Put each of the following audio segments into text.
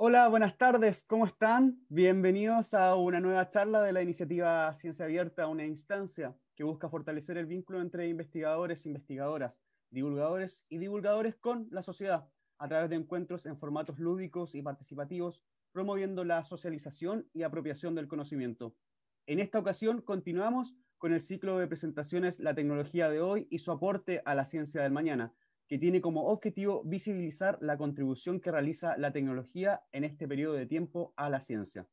Hola, buenas tardes, ¿cómo están? Bienvenidos a una nueva charla de la iniciativa Ciencia Abierta, una instancia que busca fortalecer el vínculo entre investigadores, investigadoras, divulgadores y divulgadores con la sociedad a través de encuentros en formatos lúdicos y participativos, promoviendo la socialización y apropiación del conocimiento. En esta ocasión continuamos con el ciclo de presentaciones La tecnología de hoy y su aporte a la ciencia del mañana, que tiene como objetivo visibilizar la contribución que realiza la tecnología en este periodo de tiempo a la ciencia.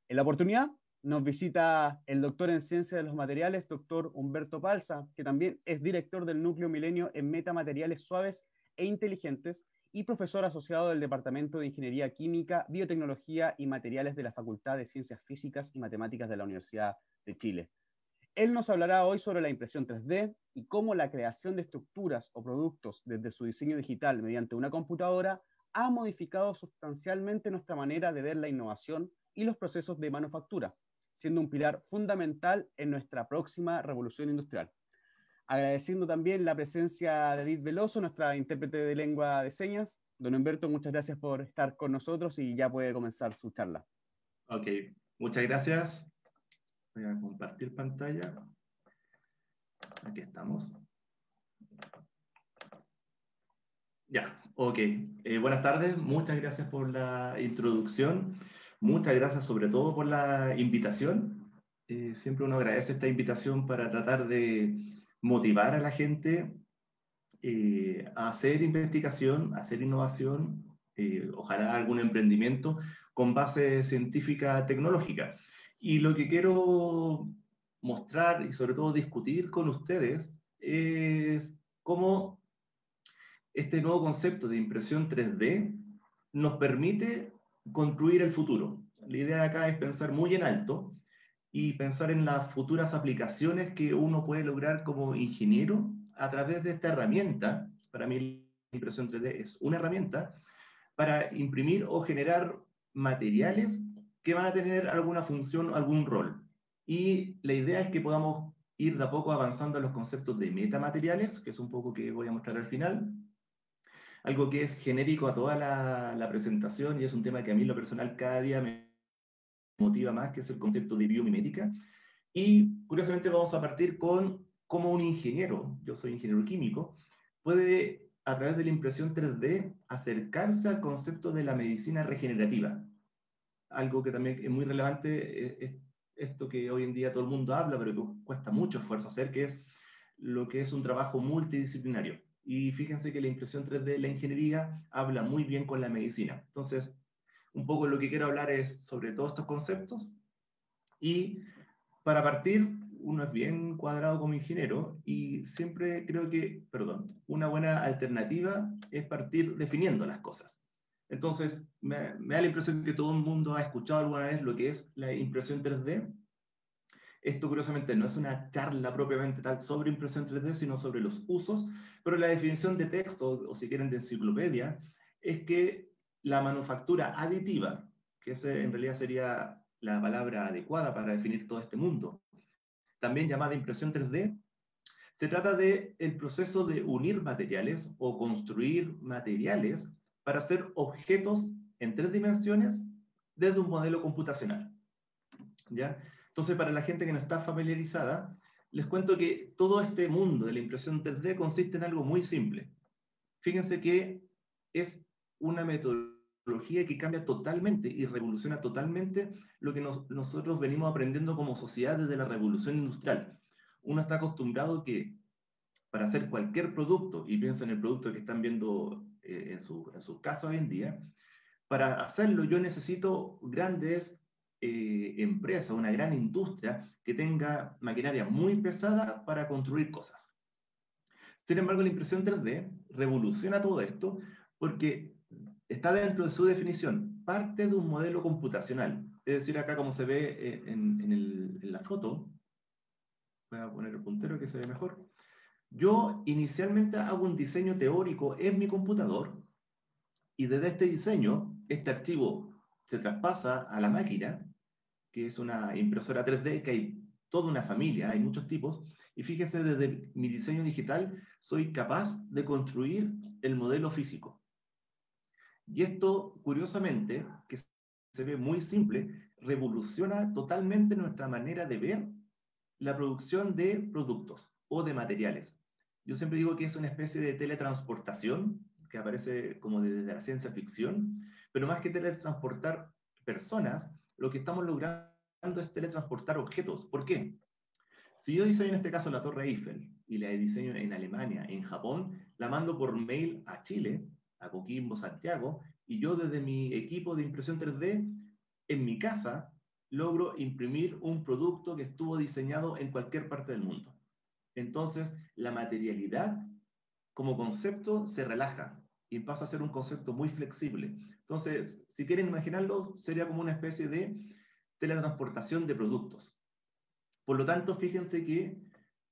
En la oportunidad nos visita el doctor en Ciencia de los Materiales, doctor Humberto Palza, que también es director del Núcleo Milenio en Metamateriales Suaves e Inteligentes y profesor asociado del Departamento de Ingeniería Química, Biotecnología y Materiales de la Facultad de Ciencias Físicas y Matemáticas de la Universidad de Chile. Él nos hablará hoy sobre la impresión 3D y cómo la creación de estructuras o productos desde su diseño digital mediante una computadora ha modificado sustancialmente nuestra manera de ver la innovación y los procesos de manufactura, siendo un pilar fundamental en nuestra próxima revolución industrial. Agradeciendo también la presencia de Edith Veloso, nuestra intérprete de lengua de señas. Don Humberto, muchas gracias por estar con nosotros y ya puede comenzar su charla. Ok, muchas gracias. Voy a compartir pantalla. Aquí estamos. Ya, ok. Buenas tardes, muchas gracias por la introducción. Muchas gracias sobre todo por la invitación. Siempre uno agradece esta invitación para tratar de motivar a la gente a hacer investigación, a hacer innovación, ojalá algún emprendimiento con base científica tecnológica. Y lo que quiero mostrar y sobre todo discutir con ustedes es cómo este nuevo concepto de impresión 3D nos permite construir el futuro. La idea acá es pensar muy en alto y pensar en las futuras aplicaciones que uno puede lograr como ingeniero a través de esta herramienta. Para mí la impresión 3D es una herramienta para imprimir o generar materiales que van a tener alguna función, algún rol. Y la idea es que podamos ir de a poco avanzando en los conceptos de metamateriales, que es un poco que voy a mostrar al final, algo que es genérico a toda la presentación y es un tema que a mí en lo personal cada día me motiva más, que es el concepto de biomimética. Y curiosamente vamos a partir con cómo un ingeniero, yo soy ingeniero químico, puede a través de la impresión 3D acercarse al concepto de la medicina regenerativa. Algo que también es muy relevante es esto que hoy en día todo el mundo habla, pero que cuesta mucho esfuerzo hacer, que es lo que es un trabajo multidisciplinario. Y fíjense que la impresión 3D de la ingeniería habla muy bien con la medicina. Entonces, un poco lo que quiero hablar es sobre todos estos conceptos y para partir, uno es bien cuadrado como ingeniero y siempre creo que, perdón, una buena alternativa es partir definiendo las cosas. Entonces, me da la impresión que todo el mundo ha escuchado alguna vez lo que es la impresión 3D. Esto, curiosamente, no es una charla propiamente tal sobre impresión 3D, sino sobre los usos, pero la definición de texto, o si quieren de enciclopedia, es que la manufactura aditiva, que ese en realidad sería la palabra adecuada para definir todo este mundo, también llamada impresión 3D, se trata del proceso de unir materiales o construir materiales para hacer objetos en 3 dimensiones desde un modelo computacional. ¿Ya? Entonces, para la gente que no está familiarizada, les cuento que todo este mundo de la impresión 3D consiste en algo muy simple. Fíjense que es una metodología que cambia totalmente y revoluciona totalmente lo que nosotros venimos aprendiendo como sociedad desde la revolución industrial. Uno está acostumbrado que para hacer cualquier producto, y piensen en el producto que están viendo en su casa hoy en día, para hacerlo yo necesito grandes empresas, una gran industria que tenga maquinaria muy pesada para construir cosas. Sin embargo, la impresión 3D revoluciona todo esto porque está dentro de su definición, parte de un modelo computacional. Es decir, acá como se ve en la foto, voy a poner el puntero que se ve mejor, yo inicialmente hago un diseño teórico en mi computador y desde este diseño, este archivo se traspasa a la máquina, que es una impresora 3D, que hay toda una familia, hay muchos tipos, y fíjense, desde mi diseño digital soy capaz de construir el modelo físico. Y esto, curiosamente, que se ve muy simple, revoluciona totalmente nuestra manera de ver la producción de productos o de materiales. Yo siempre digo que es una especie de teletransportación que aparece como desde la ciencia ficción, pero más que teletransportar personas, lo que estamos logrando es teletransportar objetos. ¿Por qué? Si yo diseño en este caso la Torre Eiffel y la diseño en Alemania, en Japón, la mando por mail a Chile, a Coquimbo, Santiago, y yo desde mi equipo de impresión 3D, en mi casa, logro imprimir un producto que estuvo diseñado en cualquier parte del mundo. Entonces, la materialidad como concepto se relaja y pasa a ser un concepto muy flexible. Entonces, si quieren imaginarlo, sería como una especie de teletransportación de productos. Por lo tanto, fíjense que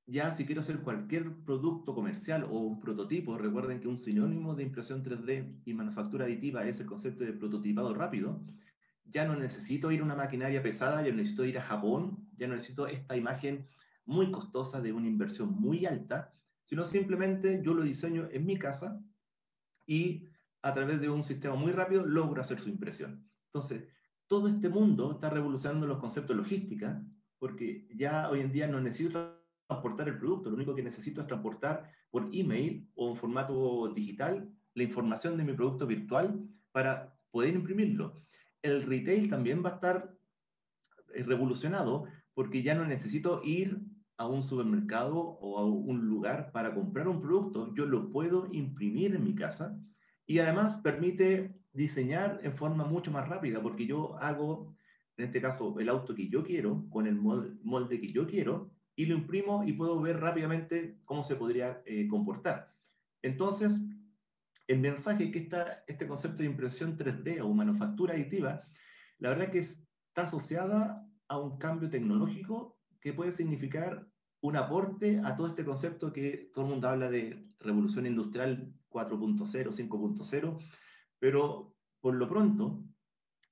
ya si quiero hacer cualquier producto comercial o un prototipo, recuerden que un sinónimo de impresión 3D y manufactura aditiva es el concepto de prototipado rápido, ya no necesito ir a una maquinaria pesada, ya no necesito ir a Japón, ya no necesito esta imagen muy costosa de una inversión muy alta, sino simplemente yo lo diseño en mi casa y a través de un sistema muy rápido logro hacer su impresión. Entonces, todo este mundo está revolucionando los conceptos de logística, porque ya hoy en día no necesito transportar el producto, lo único que necesito es transportar por email o en formato digital la información de mi producto virtual para poder imprimirlo. El retail también va a estar revolucionado porque ya no necesito ir a un supermercado o a un lugar para comprar un producto, yo lo puedo imprimir en mi casa y además permite diseñar en forma mucho más rápida porque yo hago, en este caso, el auto que yo quiero con el molde que yo quiero y lo imprimo y puedo ver rápidamente cómo se podría comportar. Entonces, el mensaje que está este concepto de impresión 3D o manufactura aditiva, la verdad que está asociada a un cambio tecnológico que puede significar un aporte a todo este concepto que todo el mundo habla de revolución industrial 4.0, 5.0, pero por lo pronto,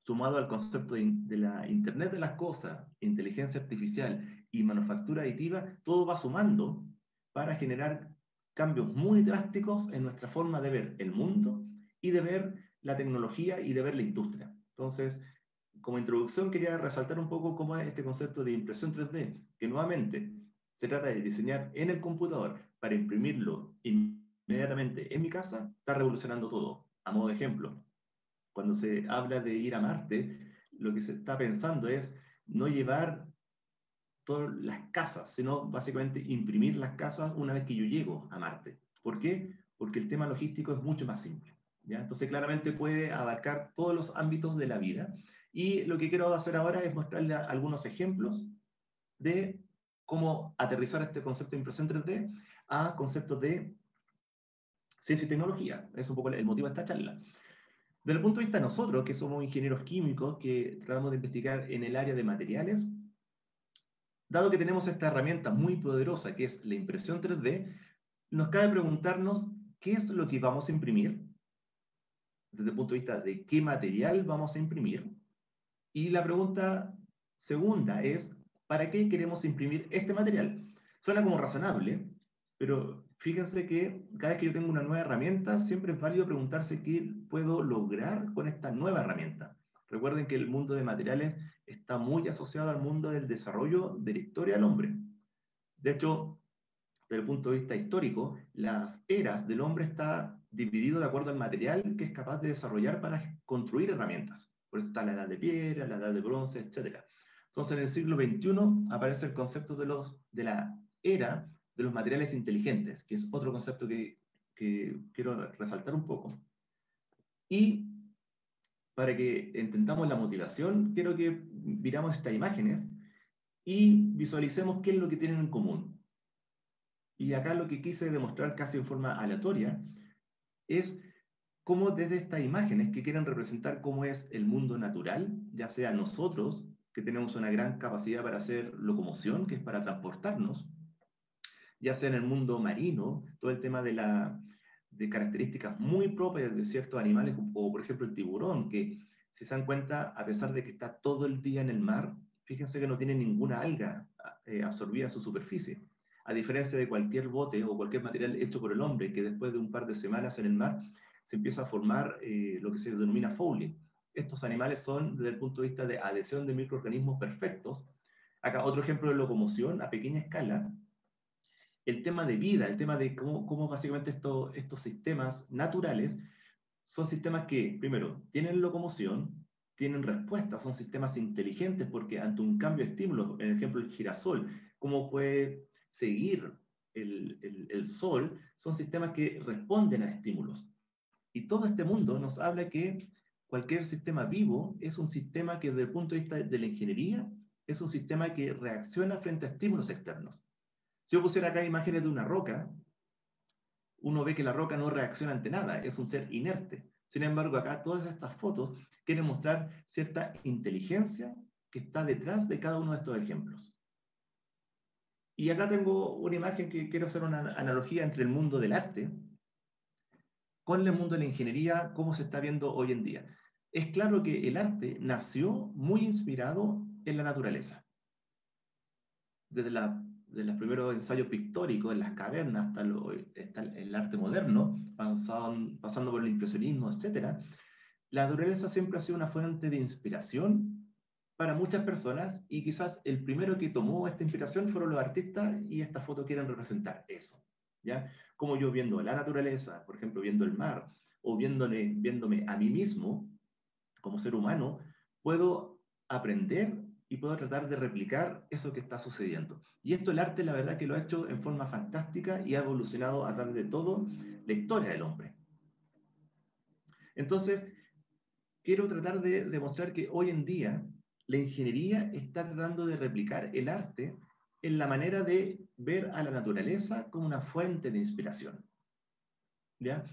sumado al concepto de la Internet de las cosas, inteligencia artificial y manufactura aditiva, todo va sumando para generar cambios muy drásticos en nuestra forma de ver el mundo y de ver la tecnología y de ver la industria. Entonces, como introducción quería resaltar un poco cómo es este concepto de impresión 3D, que nuevamente se trata de diseñar en el computador para imprimirlo inmediatamente en mi casa, está revolucionando todo. A modo de ejemplo, cuando se habla de ir a Marte, lo que se está pensando es no llevar todas las casas, sino básicamente imprimir las casas una vez que yo llego a Marte. ¿Por qué? Porque el tema logístico es mucho más simple. ¿Ya? Entonces claramente puede abarcar todos los ámbitos de la vida. Y lo que quiero hacer ahora es mostrarle algunos ejemplos de cómo aterrizar este concepto de impresión 3D a conceptos de ciencia y tecnología. Es un poco el motivo de esta charla. Desde el punto de vista de nosotros, que somos ingenieros químicos, que tratamos de investigar en el área de materiales, dado que tenemos esta herramienta muy poderosa que es la impresión 3D, nos cabe preguntarnos qué es lo que vamos a imprimir, desde el punto de vista de qué material vamos a imprimir. Y la pregunta segunda es, ¿para qué queremos imprimir este material? Suena como razonable, pero fíjense que cada vez que yo tengo una nueva herramienta, siempre es válido preguntarse qué puedo lograr con esta nueva herramienta. Recuerden que el mundo de materiales está muy asociado al mundo del desarrollo de la historia del hombre. De hecho, desde el punto de vista histórico, las eras del hombre está dividido de acuerdo al material que es capaz de desarrollar para construir herramientas. Por eso está la edad de piedra, la edad de bronce, etc. Entonces, en el siglo XXI aparece el concepto de la era de los materiales inteligentes, que es otro concepto que quiero resaltar un poco. Y para que entendamos la motivación, quiero que miramos estas imágenes y visualicemos qué es lo que tienen en común. Y acá lo que quise demostrar casi en forma aleatoria es cómo desde estas imágenes que quieren representar cómo es el mundo natural, ya sea nosotros, que tenemos una gran capacidad para hacer locomoción, que es para transportarnos, ya sea en el mundo marino, todo el tema de características muy propias de ciertos animales, o por ejemplo el tiburón, que si se dan cuenta, a pesar de que está todo el día en el mar, fíjense que no tiene ninguna alga absorbida a su superficie. A diferencia de cualquier bote o cualquier material hecho por el hombre, que después de un par de semanas en el mar se empieza a formar lo que se denomina fouling. Estos animales son, desde el punto de vista de adhesión de microorganismos perfectos. Acá otro ejemplo de locomoción a pequeña escala. El tema de vida, el tema de cómo básicamente estos sistemas naturales son sistemas que, primero, tienen locomoción, tienen respuesta, son sistemas inteligentes porque ante un cambio de estímulo, en el ejemplo del girasol, cómo puede seguir el sol, son sistemas que responden a estímulos. Y todo este mundo nos habla que cualquier sistema vivo es un sistema que desde el punto de vista de la ingeniería es un sistema que reacciona frente a estímulos externos. Si yo pusiera acá imágenes de una roca, uno ve que la roca no reacciona ante nada, es un ser inerte. Sin embargo, acá todas estas fotos quieren mostrar cierta inteligencia que está detrás de cada uno de estos ejemplos. Y acá tengo una imagen que quiero hacer una analogía entre el mundo del arte con el mundo de la ingeniería, cómo se está viendo hoy en día. Es claro que el arte nació muy inspirado en la naturaleza. Desde los primeros ensayos pictóricos en las cavernas hasta el arte moderno, pasando por el impresionismo, etc., la naturaleza siempre ha sido una fuente de inspiración para muchas personas y quizás el primero que tomó esta inspiración fueron los artistas y estas fotos quieren representar eso, ¿ya? Como yo viendo la naturaleza, por ejemplo, viendo el mar o viéndome a mí mismo como ser humano, puedo aprender y puedo tratar de replicar eso que está sucediendo. Y esto el arte, la verdad, que lo ha hecho en forma fantástica y ha evolucionado a través de toda la historia del hombre. Entonces, quiero tratar de demostrar que hoy en día la ingeniería está tratando de replicar el arte en la manera de ver a la naturaleza como una fuente de inspiración, ¿ya?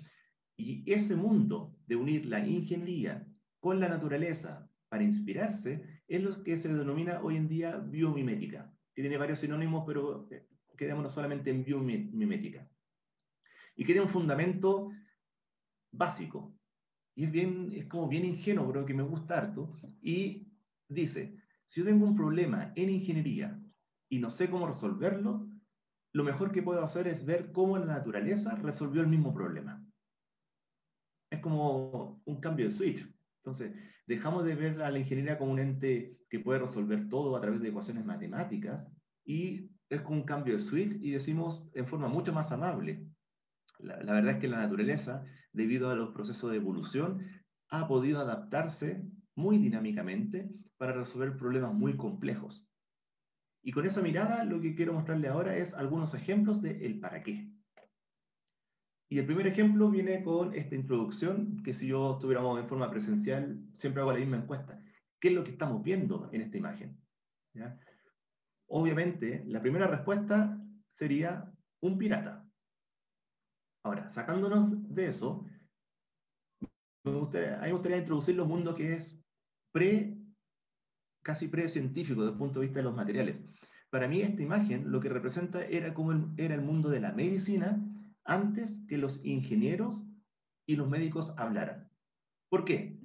Y ese mundo de unir la ingeniería con la naturaleza para inspirarse es lo que se denomina hoy en día biomimética, que tiene varios sinónimos, pero quedémonos solamente en biomimética. Y que tiene un fundamento básico, y es como bien ingenuo, pero que me gusta harto, y dice, si yo tengo un problema en ingeniería y no sé cómo resolverlo, lo mejor que puedo hacer es ver cómo la naturaleza resolvió el mismo problema. Es como un cambio de switch. Entonces, dejamos de ver a la ingeniería como un ente que puede resolver todo a través de ecuaciones matemáticas y es como un cambio de switch y decimos en forma mucho más amable. La verdad es que la naturaleza, debido a los procesos de evolución, ha podido adaptarse muy dinámicamente para resolver problemas muy complejos. Y con esa mirada, lo que quiero mostrarle ahora es algunos ejemplos de el para qué. Y el primer ejemplo viene con esta introducción, que si yo estuviéramos en forma presencial, siempre hago la misma encuesta. ¿Qué es lo que estamos viendo en esta imagen? ¿Ya? Obviamente, la primera respuesta sería un pirata. Ahora, sacándonos de eso, a mí me gustaría introducir los mundos que es casi pre-científico desde el punto de vista de los materiales. Para mí esta imagen lo que representa era cómo era el mundo de la medicina antes que los ingenieros y los médicos hablaran. ¿Por qué?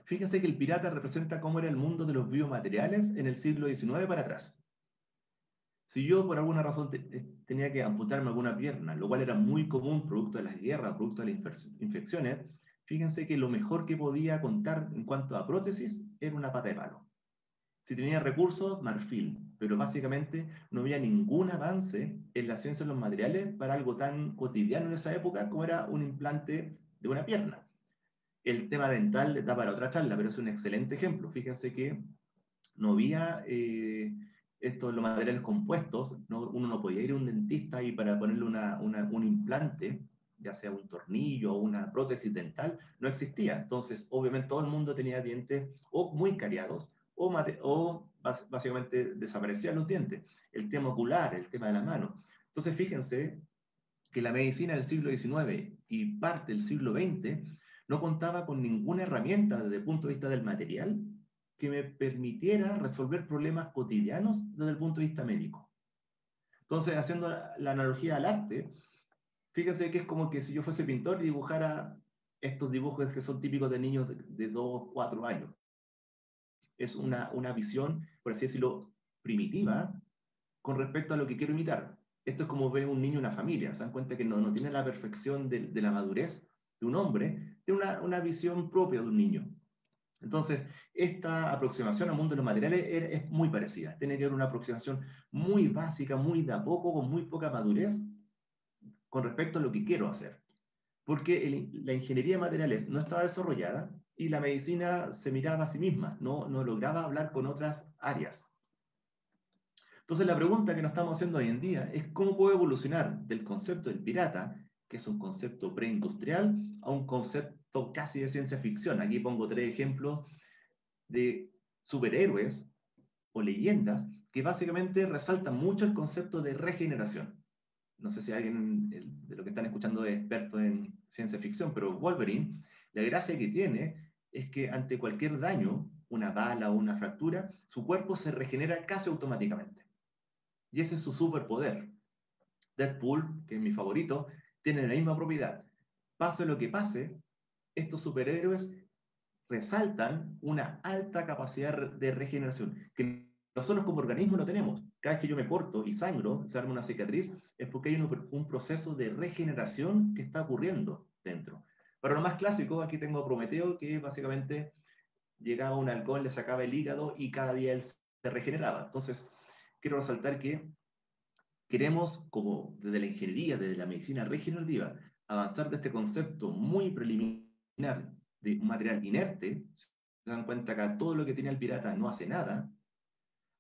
Fíjense que el pirata representa cómo era el mundo de los biomateriales en el siglo XIX para atrás. Si yo por alguna razón tenía que amputarme alguna pierna, lo cual era muy común producto de las guerras, producto de las infecciones, fíjense que lo mejor que podía contar en cuanto a prótesis era una pata de palo. Si tenía recursos, marfil, pero básicamente no había ningún avance en la ciencia de los materiales para algo tan cotidiano en esa época como era un implante de una pierna. El tema dental da para otra charla, pero es un excelente ejemplo. Fíjense que no había los materiales compuestos, uno no podía ir a un dentista y para ponerle un implante, ya sea un tornillo o una prótesis dental, no existía. Entonces, obviamente todo el mundo tenía dientes o muy cariados o básicamente desaparecían los dientes. El tema ocular, el tema de la mano. Entonces, fíjense que la medicina del siglo XIX y parte del siglo XX no contaba con ninguna herramienta desde el punto de vista del material que me permitiera resolver problemas cotidianos desde el punto de vista médico. Entonces, haciendo la analogía al arte, fíjense que es como que si yo fuese pintor y dibujara estos dibujos que son típicos de niños de 2, 4 años. Es una visión, por así decirlo, primitiva con respecto a lo que quiero imitar. Esto es como ve un niño en una familia, se dan cuenta que no tiene la perfección de la madurez de un hombre, tiene una visión propia de un niño. Entonces, esta aproximación al mundo de los materiales es muy parecida. Tiene que haber una aproximación muy básica, muy de a poco, con muy poca madurez con respecto a lo que quiero hacer. Porque la ingeniería de materiales no estaba desarrollada y la medicina se miraba a sí misma, no lograba hablar con otras áreas. Entonces, la pregunta que nos estamos haciendo hoy en día es cómo puedo evolucionar del concepto del pirata, que es un concepto preindustrial, a un concepto casi de ciencia ficción. Aquí pongo 3 ejemplos de superhéroes o leyendas que básicamente resaltan mucho el concepto de regeneración. No sé si alguien de los que están escuchando es experto en ciencia ficción, pero Wolverine, la gracia que tiene es que ante cualquier daño, una bala o una fractura, su cuerpo se regenera casi automáticamente. Y ese es su superpoder. Deadpool, que es mi favorito, tiene la misma propiedad. Pase lo que pase, estos superhéroes resaltan una alta capacidad de regeneración, que nosotros como organismo lo tenemos. Cada vez que yo me corto y sangro, se arma una cicatriz, es porque hay un proceso de regeneración que está ocurriendo dentro. Para lo más clásico, aquí tengo a Prometeo, que básicamente llegaba un halcón, le sacaba el hígado y cada día él se regeneraba. Entonces, quiero resaltar que queremos, como desde la ingeniería, desde la medicina regenerativa, avanzar de este concepto muy preliminar de un material inerte, se dan cuenta que todo lo que tiene el pirata no hace nada,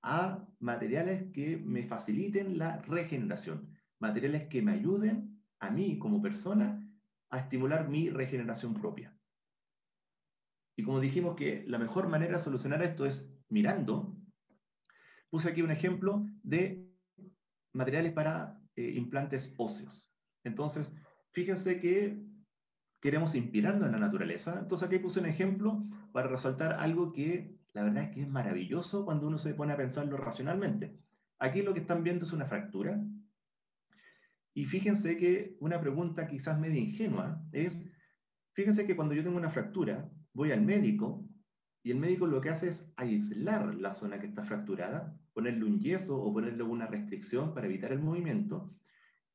a materiales que me faciliten la regeneración, materiales que me ayuden a mí como persona a estimular mi regeneración propia. Y como dijimos que la mejor manera de solucionar esto es mirando, puse aquí un ejemplo de materiales para implantes óseos. Entonces, fíjense que queremos inspirarnos en la naturaleza. Entonces aquí puse un ejemplo para resaltar algo que la verdad es que es maravilloso cuando uno se pone a pensarlo racionalmente. Aquí lo que están viendo es una fractura. Y fíjense que una pregunta quizás medio ingenua es, fíjense que cuando yo tengo una fractura, voy al médico y el médico lo que hace es aislar la zona que está fracturada, ponerle un yeso o ponerle una restricción para evitar el movimiento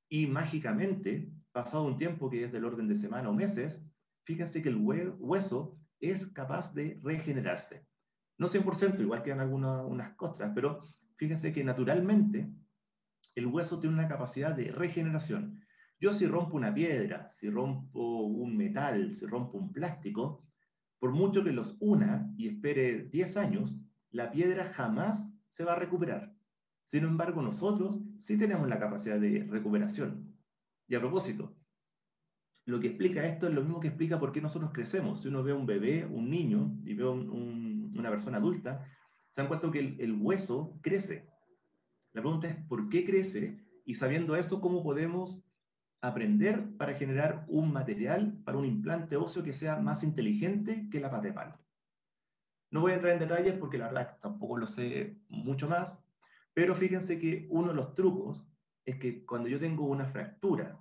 y mágicamente, pasado un tiempo que es del orden de semana o meses, fíjense que el hueso es capaz de regenerarse. No 100%, igual quedan unas costras, pero fíjense que naturalmente el hueso tiene una capacidad de regeneración. Yo si rompo una piedra, si rompo un metal, si rompo un plástico, por mucho que los una y espere 10 años, la piedra jamás se va a recuperar. Sin embargo, nosotros sí tenemos la capacidad de recuperación. Y a propósito, lo que explica esto es lo mismo que explica por qué nosotros crecemos. Si uno ve a un bebé, un niño, y ve a una persona adulta, se dan cuenta que el hueso crece. La pregunta es, ¿por qué crece? Y sabiendo eso, ¿cómo podemos aprender para generar un material para un implante óseo que sea más inteligente que la pata de palo? No voy a entrar en detalles porque la verdad tampoco lo sé mucho más, pero fíjense que uno de los trucos es que cuando yo tengo una fractura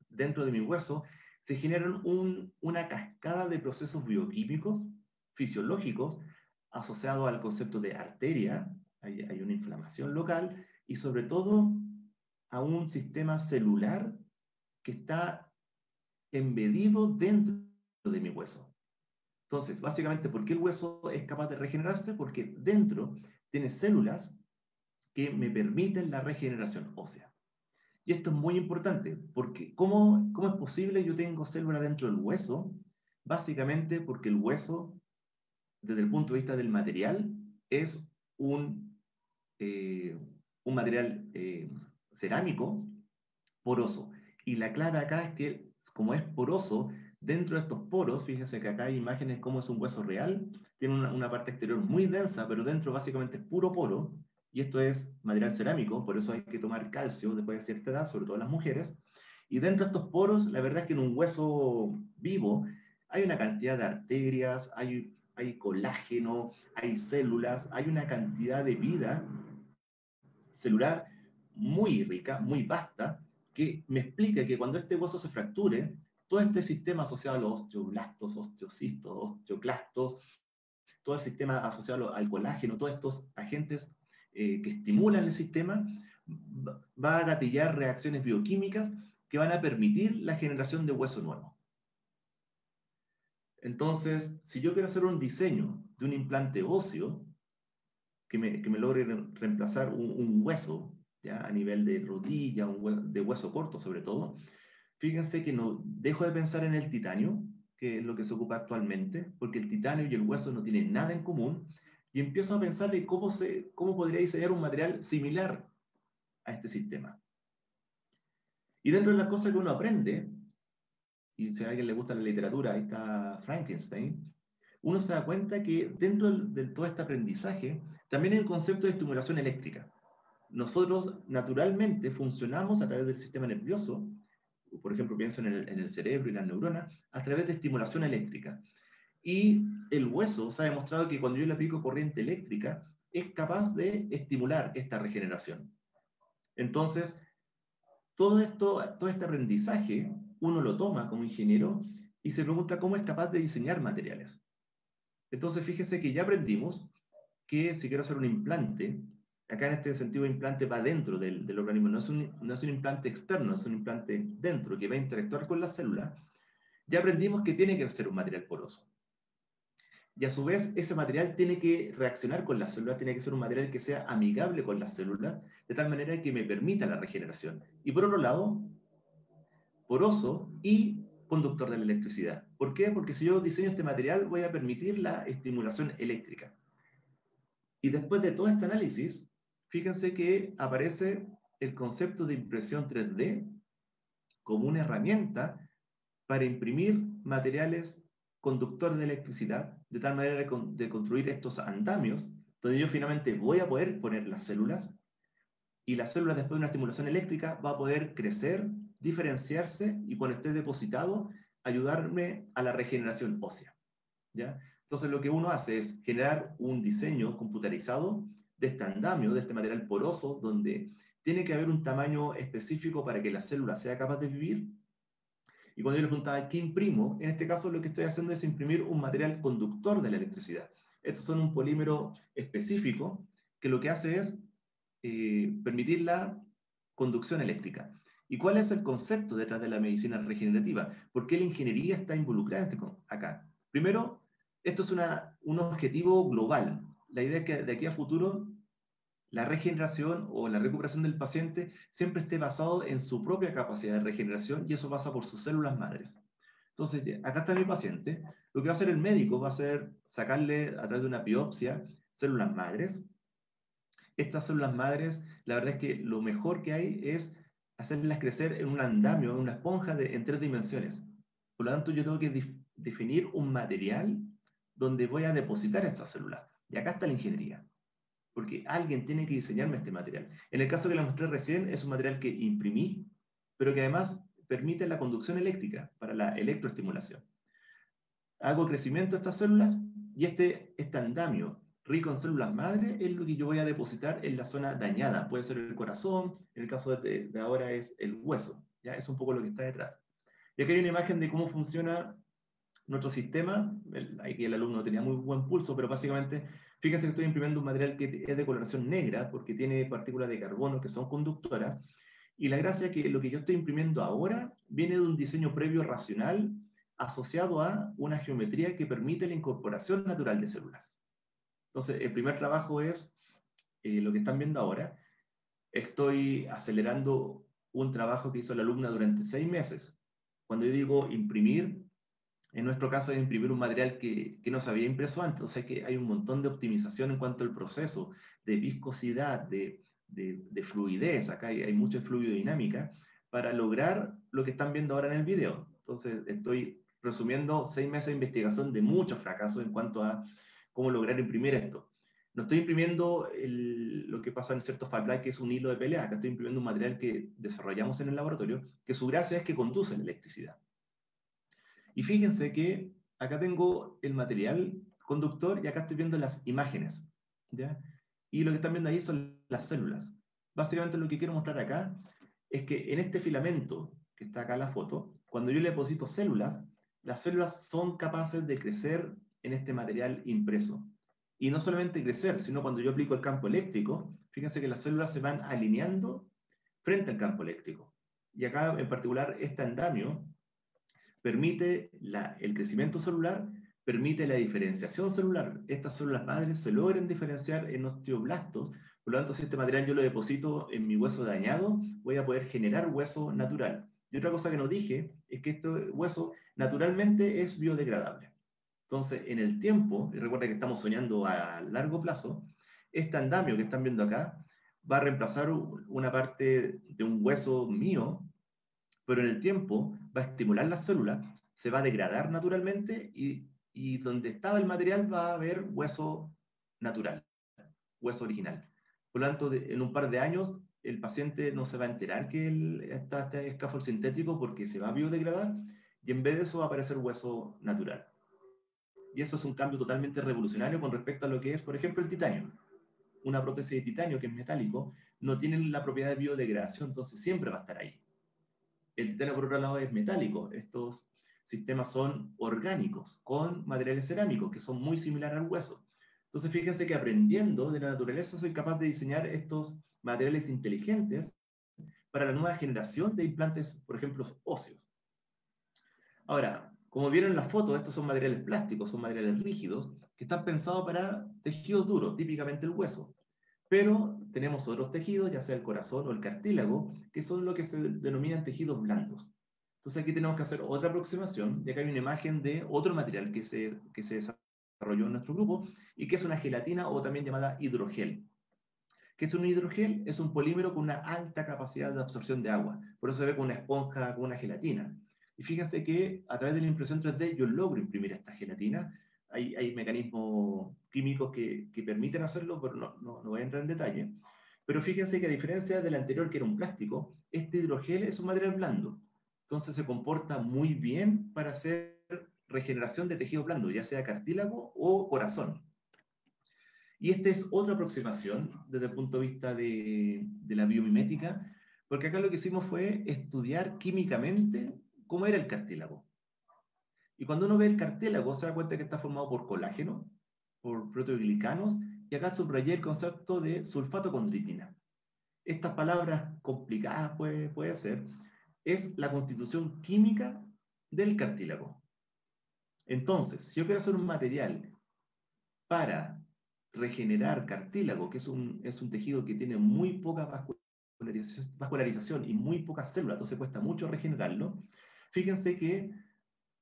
dentro de mi hueso, se generan una cascada de procesos bioquímicos, fisiológicos, asociados al concepto de arteria, hay una inflamación local, y sobre todo a un sistema celular que está embedido dentro de mi hueso. Entonces, básicamente, ¿por qué el hueso es capaz de regenerarse? Porque dentro tiene células que me permiten la regeneración ósea. Y esto es muy importante, porque ¿cómo es posible yo tengo células dentro del hueso? Básicamente porque el hueso, desde el punto de vista del material, es un material cerámico poroso. Y la clave acá es que, como es poroso, dentro de estos poros, fíjense que acá hay imágenes como es un hueso real, tiene una parte exterior muy densa, pero dentro básicamente es puro poro, y esto es material cerámico, por eso hay que tomar calcio después de cierta edad, sobre todo las mujeres. Y dentro de estos poros, la verdad es que en un hueso vivo hay una cantidad de arterias, hay colágeno, hay células, hay una cantidad de vida celular muy rica, muy vasta, que me explica que cuando este hueso se fracture, todo este sistema asociado a los osteoblastos, osteocistos, osteoclastos, todo el sistema asociado al colágeno, todos estos agentes que estimulan el sistema, va a gatillar reacciones bioquímicas que van a permitir la generación de hueso nuevo. Entonces, si yo quiero hacer un diseño de un implante óseo que me logre reemplazar un hueso, ¿ya? A nivel de rodilla, de hueso corto sobre todo, fíjense que no dejo de pensar en el titanio, que es lo que se ocupa actualmente, porque el titanio y el hueso no tienen nada en común, y empiezo a pensar de cómo podría diseñar un material similar a este sistema. Y dentro de las cosas que uno aprende, y si a alguien le gusta la literatura, ahí está Frankenstein, uno se da cuenta que dentro de todo este aprendizaje también hay un concepto de estimulación eléctrica. Nosotros naturalmente funcionamos a través del sistema nervioso, por ejemplo, pienso en el cerebro y las neuronas, a través de estimulación eléctrica. Y el hueso se ha demostrado que cuando yo le aplico corriente eléctrica, es capaz de estimular esta regeneración. Entonces, todo este aprendizaje, uno lo toma como ingeniero y se pregunta cómo es capaz de diseñar materiales. Entonces, fíjese que ya aprendimos que si quiero hacer un implante, acá en este sentido implante va dentro del organismo, no es un implante externo, es un implante dentro que va a interactuar con las células, ya aprendimos que tiene que ser un material poroso. Y a su vez, ese material tiene que reaccionar con las células, tiene que ser un material que sea amigable con las células, de tal manera que me permita la regeneración. Y por otro lado, poroso y conductor de la electricidad. ¿Por qué? Porque si yo diseño este material, voy a permitir la estimulación eléctrica. Y después de todo este análisis, fíjense que aparece el concepto de impresión 3D como una herramienta para imprimir materiales conductores de electricidad, de tal manera de construir estos andamios, donde yo finalmente voy a poder poner las células, y las células después de una estimulación eléctrica va a poder crecer, diferenciarse, y cuando esté depositado, ayudarme a la regeneración ósea, ¿ya? Entonces lo que uno hace es generar un diseño computarizado de este andamio, de este material poroso, donde tiene que haber un tamaño específico para que la célula sea capaz de vivir. Y cuando yo le preguntaba, ¿qué imprimo? En este caso lo que estoy haciendo es imprimir un material conductor de la electricidad. Estos son un polímero específico que lo que hace es permitir la conducción eléctrica. ¿Y cuál es el concepto detrás de la medicina regenerativa? ¿Por qué la ingeniería está involucrada acá? Primero, esto es un objetivo global. La idea es que de aquí a futuro la regeneración o la recuperación del paciente siempre esté basado en su propia capacidad de regeneración, y eso pasa por sus células madres. Entonces, acá está mi paciente. Lo que va a hacer el médico va a ser sacarle a través de una biopsia células madres. Estas células madres, la verdad es que lo mejor que hay es hacerlas crecer en un andamio, en una esponja en 3 dimensiones. Por lo tanto, yo tengo que definir un material donde voy a depositar estas células. Y acá está la ingeniería, porque alguien tiene que diseñarme este material. En el caso que la mostré recién, es un material que imprimí, pero que además permite la conducción eléctrica para la electroestimulación. Hago crecimiento de estas células, y este andamio rico en células madre es lo que yo voy a depositar en la zona dañada. Puede ser el corazón, en el caso de ahora es el hueso. ¿Ya? Es un poco lo que está detrás. Y aquí hay una imagen de cómo funciona nuestro sistema. Aquí el alumno tenía muy buen pulso, pero básicamente, fíjense que estoy imprimiendo un material que es de coloración negra porque tiene partículas de carbono que son conductoras. Y la gracia es que lo que yo estoy imprimiendo ahora viene de un diseño previo racional asociado a una geometría que permite la incorporación natural de células. Entonces, el primer trabajo es lo que están viendo ahora. Estoy acelerando un trabajo que hizo la alumna durante 6 meses. Cuando yo digo imprimir, en nuestro caso es imprimir un material que no se había impreso antes, o sea que hay un montón de optimización en cuanto al proceso, de viscosidad, de fluidez, acá hay mucha fluidodinámica, para lograr lo que están viendo ahora en el video. Entonces estoy resumiendo 6 meses de investigación de muchos fracasos en cuanto a cómo lograr imprimir esto. No estoy imprimiendo lo que pasa en ciertos Fab Lab, que es un hilo de pelea. Acá estoy imprimiendo un material que desarrollamos en el laboratorio, que su gracia es que conduce la electricidad. Y fíjense que acá tengo el material conductor y acá estoy viendo las imágenes, ¿ya? Y lo que están viendo ahí son las células. Básicamente lo que quiero mostrar acá es que en este filamento, que está acá en la foto, cuando yo le deposito células, las células son capaces de crecer en este material impreso. Y no solamente crecer, sino cuando yo aplico el campo eléctrico, fíjense que las células se van alineando frente al campo eléctrico. Y acá en particular este andamio permite el crecimiento celular, permite la diferenciación celular. Estas células madres se logran diferenciar en osteoblastos. Por lo tanto, si este material yo lo deposito en mi hueso dañado, voy a poder generar hueso natural. Y otra cosa que nos dije es que este hueso naturalmente es biodegradable. Entonces, en el tiempo, y recuerda que estamos soñando a largo plazo, este andamio que están viendo acá va a reemplazar una parte de un hueso mío, pero en el tiempo va a estimular las células, se va a degradar naturalmente y donde estaba el material va a haber hueso natural, hueso original. Por lo tanto, en un par de años, el paciente no se va a enterar que está este escafol sintético porque se va a biodegradar y en vez de eso va a aparecer hueso natural. Y eso es un cambio totalmente revolucionario con respecto a lo que es, por ejemplo, el titanio. Una prótesis de titanio que es metálico no tiene la propiedad de biodegradación, entonces siempre va a estar ahí. El titanio, por otro lado, es metálico. Estos sistemas son orgánicos, con materiales cerámicos, que son muy similares al hueso. Entonces, fíjense que aprendiendo de la naturaleza soy capaz de diseñar estos materiales inteligentes para la nueva generación de implantes, por ejemplo, óseos. Ahora, como vieron en la foto, estos son materiales plásticos, son materiales rígidos, que están pensados para tejidos duros, típicamente el hueso. Pero tenemos otros tejidos, ya sea el corazón o el cartílago, que son lo que se denominan tejidos blandos. Entonces aquí tenemos que hacer otra aproximación, y acá hay una imagen de otro material que se desarrolló en nuestro grupo, y que es una gelatina o también llamada hidrogel. ¿Qué es un hidrogel? Es un polímero con una alta capacidad de absorción de agua. Por eso se ve con una esponja, con una gelatina. Y fíjense que a través de la impresión 3D yo logro imprimir esta gelatina. Hay mecanismos químicos que permiten hacerlo, pero no voy a entrar en detalle. Pero fíjense que a diferencia del anterior, que era un plástico, este hidrogel es un material blando. Entonces se comporta muy bien para hacer regeneración de tejido blando, ya sea cartílago o corazón. Y esta es otra aproximación desde el punto de vista de la biomimética, porque acá lo que hicimos fue estudiar químicamente cómo era el cartílago. Y cuando uno ve el cartílago, se da cuenta que está formado por colágeno, por proteoglicanos, y acá subrayé el concepto de sulfatocondritina. Estas palabras complicadas puede ser, es la constitución química del cartílago. Entonces, si yo quiero hacer un material para regenerar cartílago, que es un tejido que tiene muy poca vascularización y muy pocas células, entonces cuesta mucho regenerarlo, fíjense que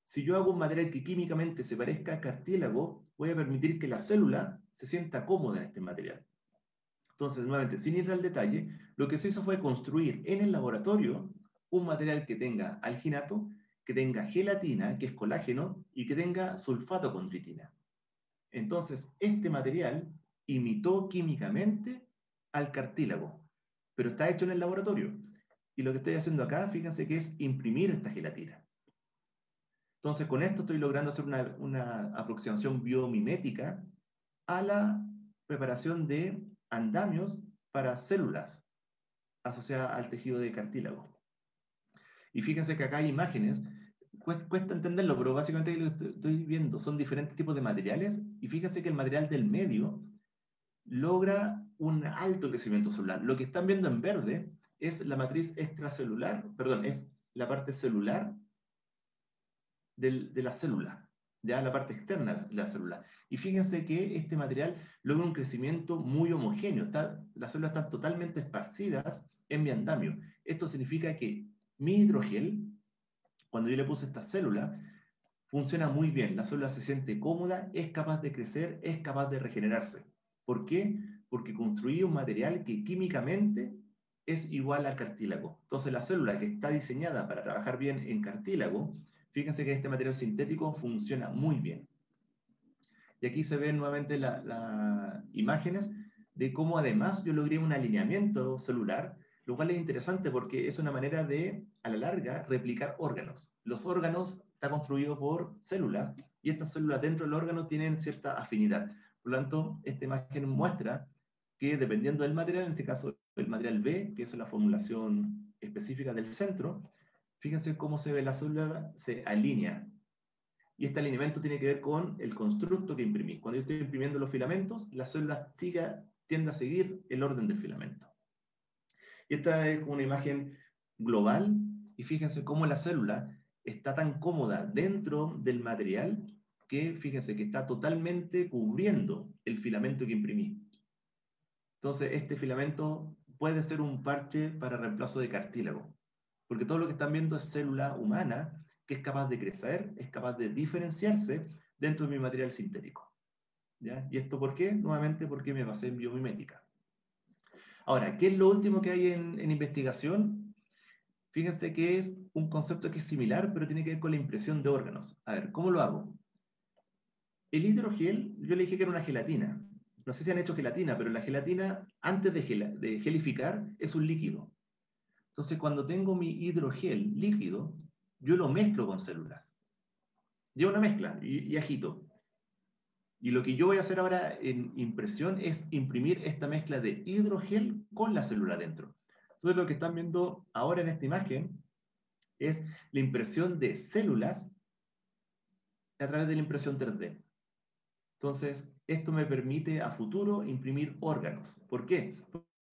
si yo hago un material que químicamente se parezca a cartílago, voy a permitir que la célula se sienta cómoda en este material. Entonces, nuevamente, sin ir al detalle, lo que se hizo fue construir en el laboratorio un material que tenga alginato, que tenga gelatina, que es colágeno, y que tenga sulfatocondritina. Entonces, este material imitó químicamente al cartílago, pero está hecho en el laboratorio. Y lo que estoy haciendo acá, fíjense que es imprimir esta gelatina. Entonces, con esto estoy logrando hacer una aproximación biomimética a la preparación de andamios para células asociadas al tejido de cartílago. Y fíjense que acá hay imágenes, cuesta entenderlo, pero básicamente lo que estoy viendo son diferentes tipos de materiales, y fíjense que el material del medio logra un alto crecimiento celular. Lo que están viendo en verde es la matriz extracelular, perdón, es la parte celular de la célula, ya la parte externa de la célula. Y fíjense que este material logra un crecimiento muy homogéneo. Las células están totalmente esparcidas en mi andamio. Esto significa que mi hidrogel, cuando yo le puse esta célula, funciona muy bien. La célula se siente cómoda, es capaz de crecer, es capaz de regenerarse. ¿Por qué? Porque construí un material que químicamente es igual al cartílago. Entonces la célula que está diseñada para trabajar bien en cartílago, fíjense que este material sintético funciona muy bien. Y aquí se ven nuevamente las imágenes de cómo además yo logré un alineamiento celular, lo cual es interesante porque es una manera de, a la larga, replicar órganos. Los órganos están construidos por células y estas células dentro del órgano tienen cierta afinidad. Por lo tanto, esta imagen muestra que dependiendo del material, en este caso el material B, que es la formulación específica del centro, fíjense cómo se ve la célula, se alinea. Y este alineamiento tiene que ver con el constructo que imprimí. Cuando yo estoy imprimiendo los filamentos, la célula tiende a seguir el orden del filamento. Y esta es como una imagen global, y fíjense cómo la célula está tan cómoda dentro del material que, fíjense, que está totalmente cubriendo el filamento que imprimí. Entonces, este filamento puede ser un parche para reemplazo de cartílago, porque todo lo que están viendo es célula humana que es capaz de crecer, es capaz de diferenciarse dentro de mi material sintético. ¿Ya? ¿Y esto por qué? Nuevamente porque me basé en biomimética. Ahora, ¿qué es lo último que hay en investigación? Fíjense que es un concepto que es similar, pero tiene que ver con la impresión de órganos. A ver, ¿cómo lo hago? El hidrogel, yo le dije que era una gelatina. No sé si han hecho gelatina, pero la gelatina, antes de gelificar, es un líquido. Entonces, cuando tengo mi hidrogel líquido, yo lo mezclo con células. Llevo una mezcla y agito. Y lo que yo voy a hacer ahora en impresión es imprimir esta mezcla de hidrogel con la célula dentro. Entonces, lo que están viendo ahora en esta imagen es la impresión de células a través de la impresión 3D. Entonces, esto me permite a futuro imprimir órganos. ¿Por qué?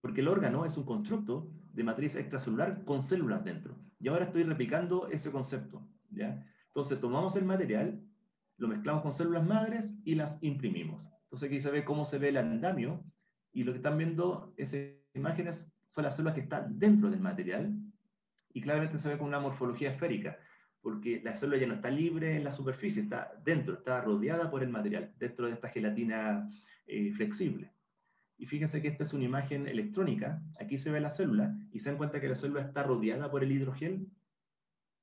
Porque el órgano es un constructo de matriz extracelular con células dentro. Y ahora estoy replicando ese concepto, ¿ya? Entonces, tomamos el material, lo mezclamos con células madres y las imprimimos. Entonces, aquí se ve cómo se ve el andamio, y lo que están viendo esas imágenes son las células que están dentro del material, y claramente se ve con una morfología esférica, porque la célula ya no está libre en la superficie, está dentro, está rodeada por el material, dentro de esta gelatina flexible. Y fíjense que esta es una imagen electrónica, aquí se ve la célula, y se dan cuenta que la célula está rodeada por el hidrogel.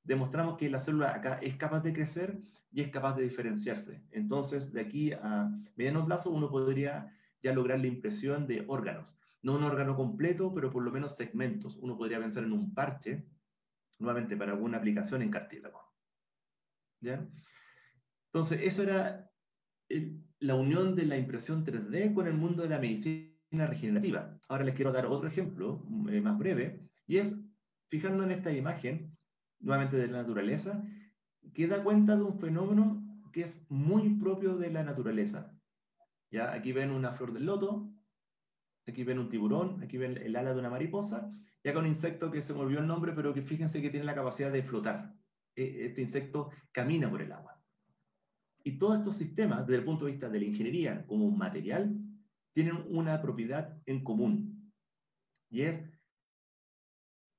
Demostramos que la célula acá es capaz de crecer y es capaz de diferenciarse. Entonces, de aquí a mediano plazo, uno podría ya lograr la impresión de órganos. No un órgano completo, pero por lo menos segmentos. Uno podría pensar en un parche, nuevamente para alguna aplicación en cartílago. ¿Ya? Entonces, eso era la unión de la impresión 3D con el mundo de la medicina regenerativa. Ahora les quiero dar otro ejemplo más breve, y es fijarnos en esta imagen, nuevamente de la naturaleza, que da cuenta de un fenómeno que es muy propio de la naturaleza. ¿Ya? Aquí ven una flor del loto, aquí ven un tiburón, aquí ven el ala de una mariposa, y acá un insecto que se me olvidó el nombre, pero que fíjense que tiene la capacidad de flotar. Este insecto camina por el agua. Y todos estos sistemas, desde el punto de vista de la ingeniería como un material, tienen una propiedad en común, y es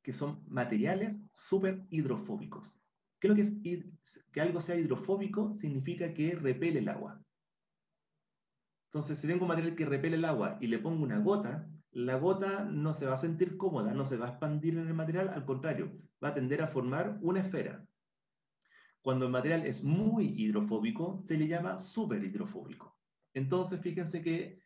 que son materiales súper hidrofóbicos. ¿Qué es lo que es que algo sea hidrofóbico? Significa que repele el agua. Entonces, si tengo un material que repele el agua y le pongo una gota, la gota no se va a sentir cómoda, no se va a expandir en el material, al contrario, va a tender a formar una esfera. Cuando el material es muy hidrofóbico, se le llama superhidrofóbico. Entonces, fíjense que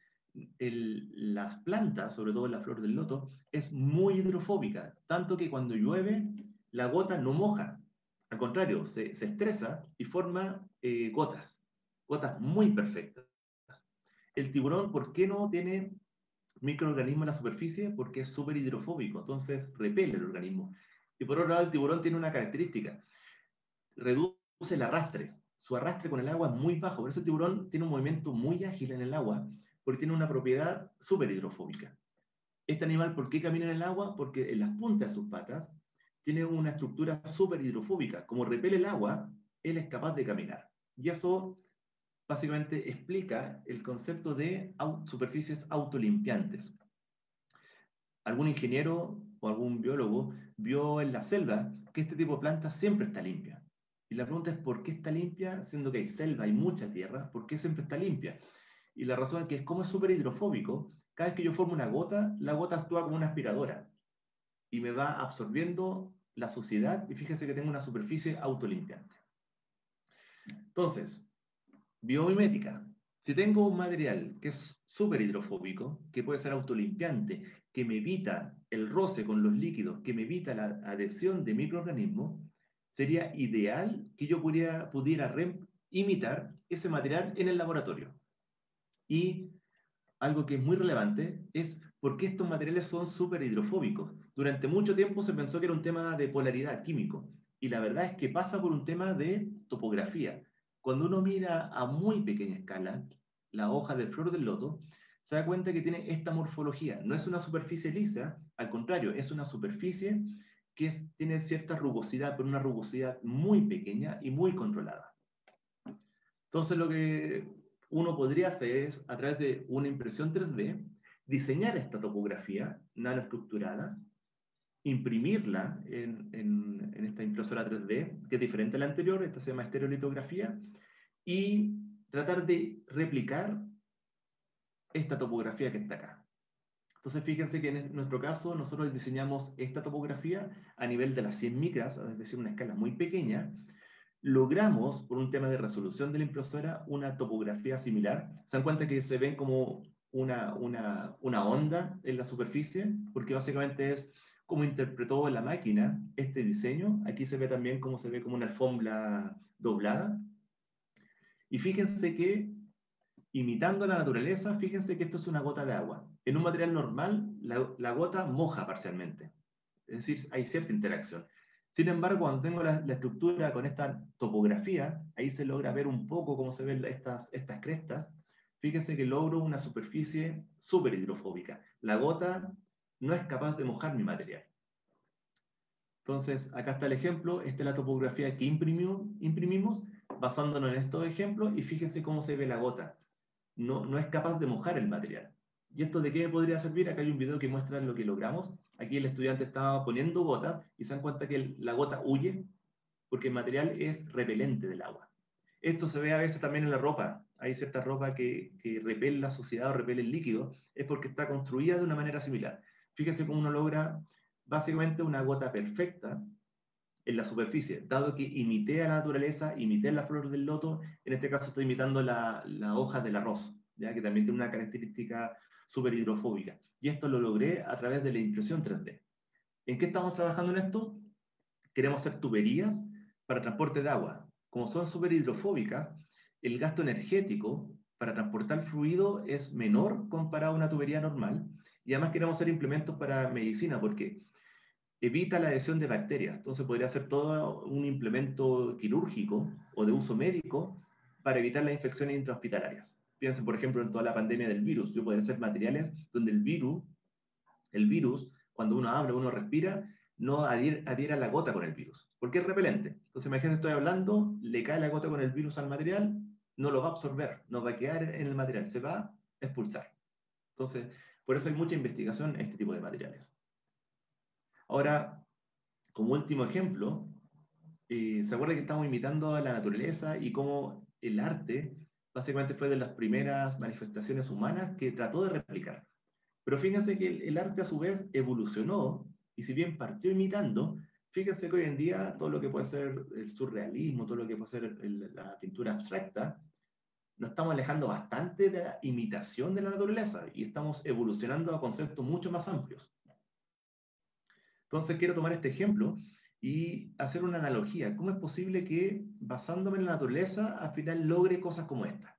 las plantas, sobre todo la flor del loto, es muy hidrofóbica, tanto que cuando llueve, la gota no moja. Al contrario, se estresa y forma gotas muy perfectas. El tiburón, ¿por qué no tiene microorganismos en la superficie? Porque es súper hidrofóbico, entonces repele el organismo. Y por otro lado, el tiburón tiene una característica: reduce el arrastre. Su arrastre con el agua es muy bajo, por eso el tiburón tiene un movimiento muy ágil en el agua, porque tiene una propiedad súper hidrofóbica. Este animal, ¿por qué camina en el agua? Porque en las puntas de sus patas tiene una estructura súper hidrofóbica. Como repele el agua, él es capaz de caminar. Y eso básicamente explica el concepto de superficies autolimpiantes. Algún ingeniero o algún biólogo vio en la selva que este tipo de planta siempre está limpia. Y la pregunta es: ¿por qué está limpia? Siendo que hay selva, hay mucha tierra, ¿por qué siempre está limpia? Y la razón es que, como es súper hidrofóbico, cada vez que yo formo una gota, la gota actúa como una aspiradora y me va absorbiendo la suciedad, y fíjense que tengo una superficie autolimpiante. Entonces, biomimética. Si tengo un material que es súper hidrofóbico, que puede ser autolimpiante, que me evita el roce con los líquidos, que me evita la adhesión de microorganismos, sería ideal que yo pudiera imitar ese material en el laboratorio. Y algo que es muy relevante es por qué estos materiales son súper hidrofóbicos. Durante mucho tiempo se pensó que era un tema de polaridad químico, y la verdad es que pasa por un tema de topografía. Cuando uno mira a muy pequeña escala la hoja de flor del loto, se da cuenta que tiene esta morfología. No es una superficie lisa, al contrario, es una superficie que tiene cierta rugosidad, pero una rugosidad muy pequeña y muy controlada. Entonces lo que uno podría hacer es, a través de una impresión 3D, diseñar esta topografía nanoestructurada, imprimirla en esta impresora 3D, que es diferente a la anterior, esta se llama estereolitografía, y tratar de replicar esta topografía que está acá. Entonces fíjense que en nuestro caso nosotros diseñamos esta topografía a nivel de las 100 micras, es decir, una escala muy pequeña. Logramos, por un tema de resolución de la impresora, una topografía similar. Se dan cuenta que se ven como una onda en la superficie, porque básicamente es cómo interpretó la máquina este diseño. Aquí se ve también cómo se ve como una alfombra doblada. Y fíjense que, imitando la naturaleza, fíjense que esto es una gota de agua. En un material normal, la gota moja parcialmente. Es decir, hay cierta interacción. Sin embargo, cuando tengo la estructura con esta topografía, ahí se logra ver un poco cómo se ven estas crestas. Fíjense que logro una superficie súper hidrofóbica. La gota no es capaz de mojar mi material. Entonces, acá está el ejemplo. Esta es la topografía que imprimimos, basándonos en estos ejemplos, y fíjense cómo se ve la gota. No es capaz de mojar el material. ¿Y esto de qué me podría servir? Acá hay un video que muestra lo que logramos. Aquí el estudiante estaba poniendo gotas y se dan cuenta que la gota huye porque el material es repelente del agua. Esto se ve a veces también en la ropa. Hay cierta ropa que repele la suciedad o repele el líquido, es porque está construida de una manera similar. Fíjense cómo uno logra básicamente una gota perfecta en la superficie, dado que imité a la naturaleza, imité la flor del loto, en este caso estoy imitando la hoja del arroz, ¿ya? Que también tiene una característica súper hidrofóbica. Y esto lo logré a través de la impresión 3D. ¿En qué estamos trabajando en esto? Queremos hacer tuberías para transporte de agua. Como son súper hidrofóbicas, el gasto energético para transportar fluido es menor comparado a una tubería normal. Y además queremos hacer implementos para medicina, porque evita la adhesión de bacterias. Entonces podría ser todo un implemento quirúrgico o de uso médico para evitar las infecciones intrahospitalarias. Piensen, por ejemplo, en toda la pandemia del virus. Yo podría hacer materiales donde el virus, cuando uno habla, uno respira, no adhiera la gota con el virus, porque es repelente. Entonces, imagínense, estoy hablando, le cae la gota con el virus al material, no lo va a absorber, no va a quedar en el material, se va a expulsar. Entonces, por eso hay mucha investigación en este tipo de materiales. Ahora, como último ejemplo, ¿se acuerda que estamos imitando a la naturaleza y cómo el arte básicamente fue de las primeras manifestaciones humanas que trató de replicar? Pero fíjense que el arte a su vez evolucionó y si bien partió imitando, fíjense que hoy en día todo lo que puede ser el surrealismo, todo lo que puede ser la pintura abstracta, nos estamos alejando bastante de la imitación de la naturaleza y estamos evolucionando a conceptos mucho más amplios. Entonces quiero tomar este ejemplo y hacer una analogía. ¿Cómo es posible que basándome en la naturaleza al final logre cosas como esta?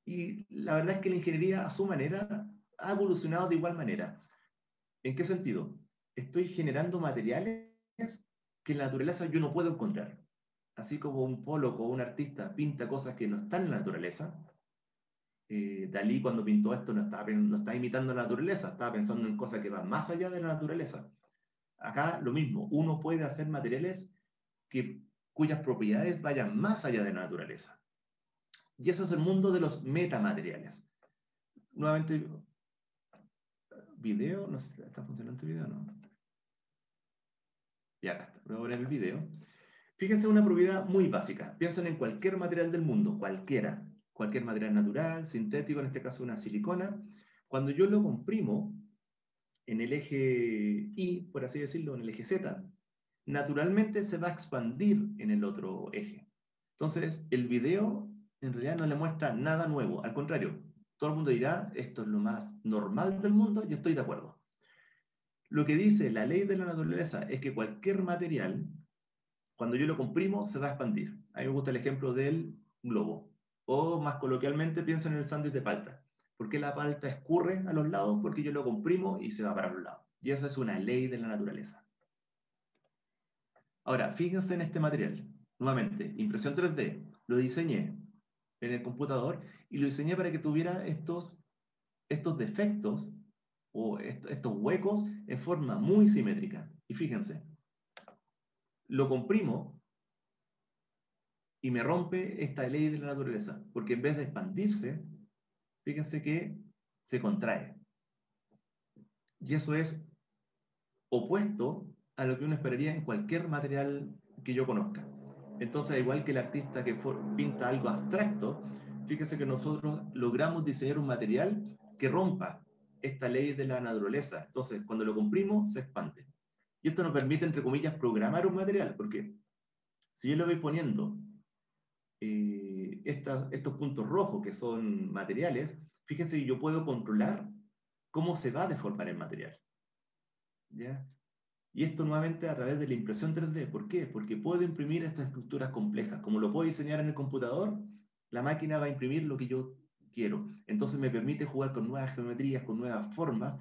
Y la verdad es que la ingeniería a su manera ha evolucionado de igual manera. ¿En qué sentido? Estoy generando materiales que en la naturaleza yo no puedo encontrar. Así como un pólogo o un artista pinta cosas que no están en la naturaleza, Dalí cuando pintó esto no estaba imitando la naturaleza, estaba pensando en cosas que van más allá de la naturaleza. Acá lo mismo, uno puede hacer materiales cuyas propiedades vayan más allá de la naturaleza. Y eso es el mundo de los metamateriales. Nuevamente, video, no sé si está funcionando el video, ¿no? Y acá está, voy a poner el video. Fíjense una propiedad muy básica. Piensen en cualquier material del mundo, cualquier material natural, sintético, en este caso una silicona. Cuando yo lo comprimo en el eje Y, por así decirlo, en el eje Z, naturalmente se va a expandir en el otro eje. Entonces, el video en realidad no le muestra nada nuevo. Al contrario, todo el mundo dirá, esto es lo más normal del mundo, yo estoy de acuerdo. Lo que dice la ley de la naturaleza es que cualquier material, cuando yo lo comprimo, se va a expandir. A mí me gusta el ejemplo del globo. O más coloquialmente, pienso en el sándwich de palta. ¿Por qué la palta escurre a los lados? Porque yo lo comprimo y se va para los lados. Y esa es una ley de la naturaleza. Ahora, fíjense en este material. Nuevamente, impresión 3D. Lo diseñé en el computador y lo diseñé para que tuviera estos defectos o estos huecos en forma muy simétrica. Y fíjense, lo comprimo y me rompe esta ley de la naturaleza, porque en vez de expandirse, fíjense que se contrae. Y eso es opuesto a lo que uno esperaría en cualquier material que yo conozca. Entonces, igual que el artista que pinta algo abstracto, fíjense que nosotros logramos diseñar un material que rompa esta ley de la naturaleza. Entonces, cuando lo comprimo, se expande. Y esto nos permite, entre comillas, programar un material, porque si yo le voy poniendo estos puntos rojos que son materiales, fíjense que yo puedo controlar cómo se va a deformar el material. ¿Ya? Y esto nuevamente a través de la impresión 3D. ¿Por qué? Porque puedo imprimir estas estructuras complejas. Como lo puedo diseñar en el computador, la máquina va a imprimir lo que yo quiero. Entonces me permite jugar con nuevas geometrías, con nuevas formas.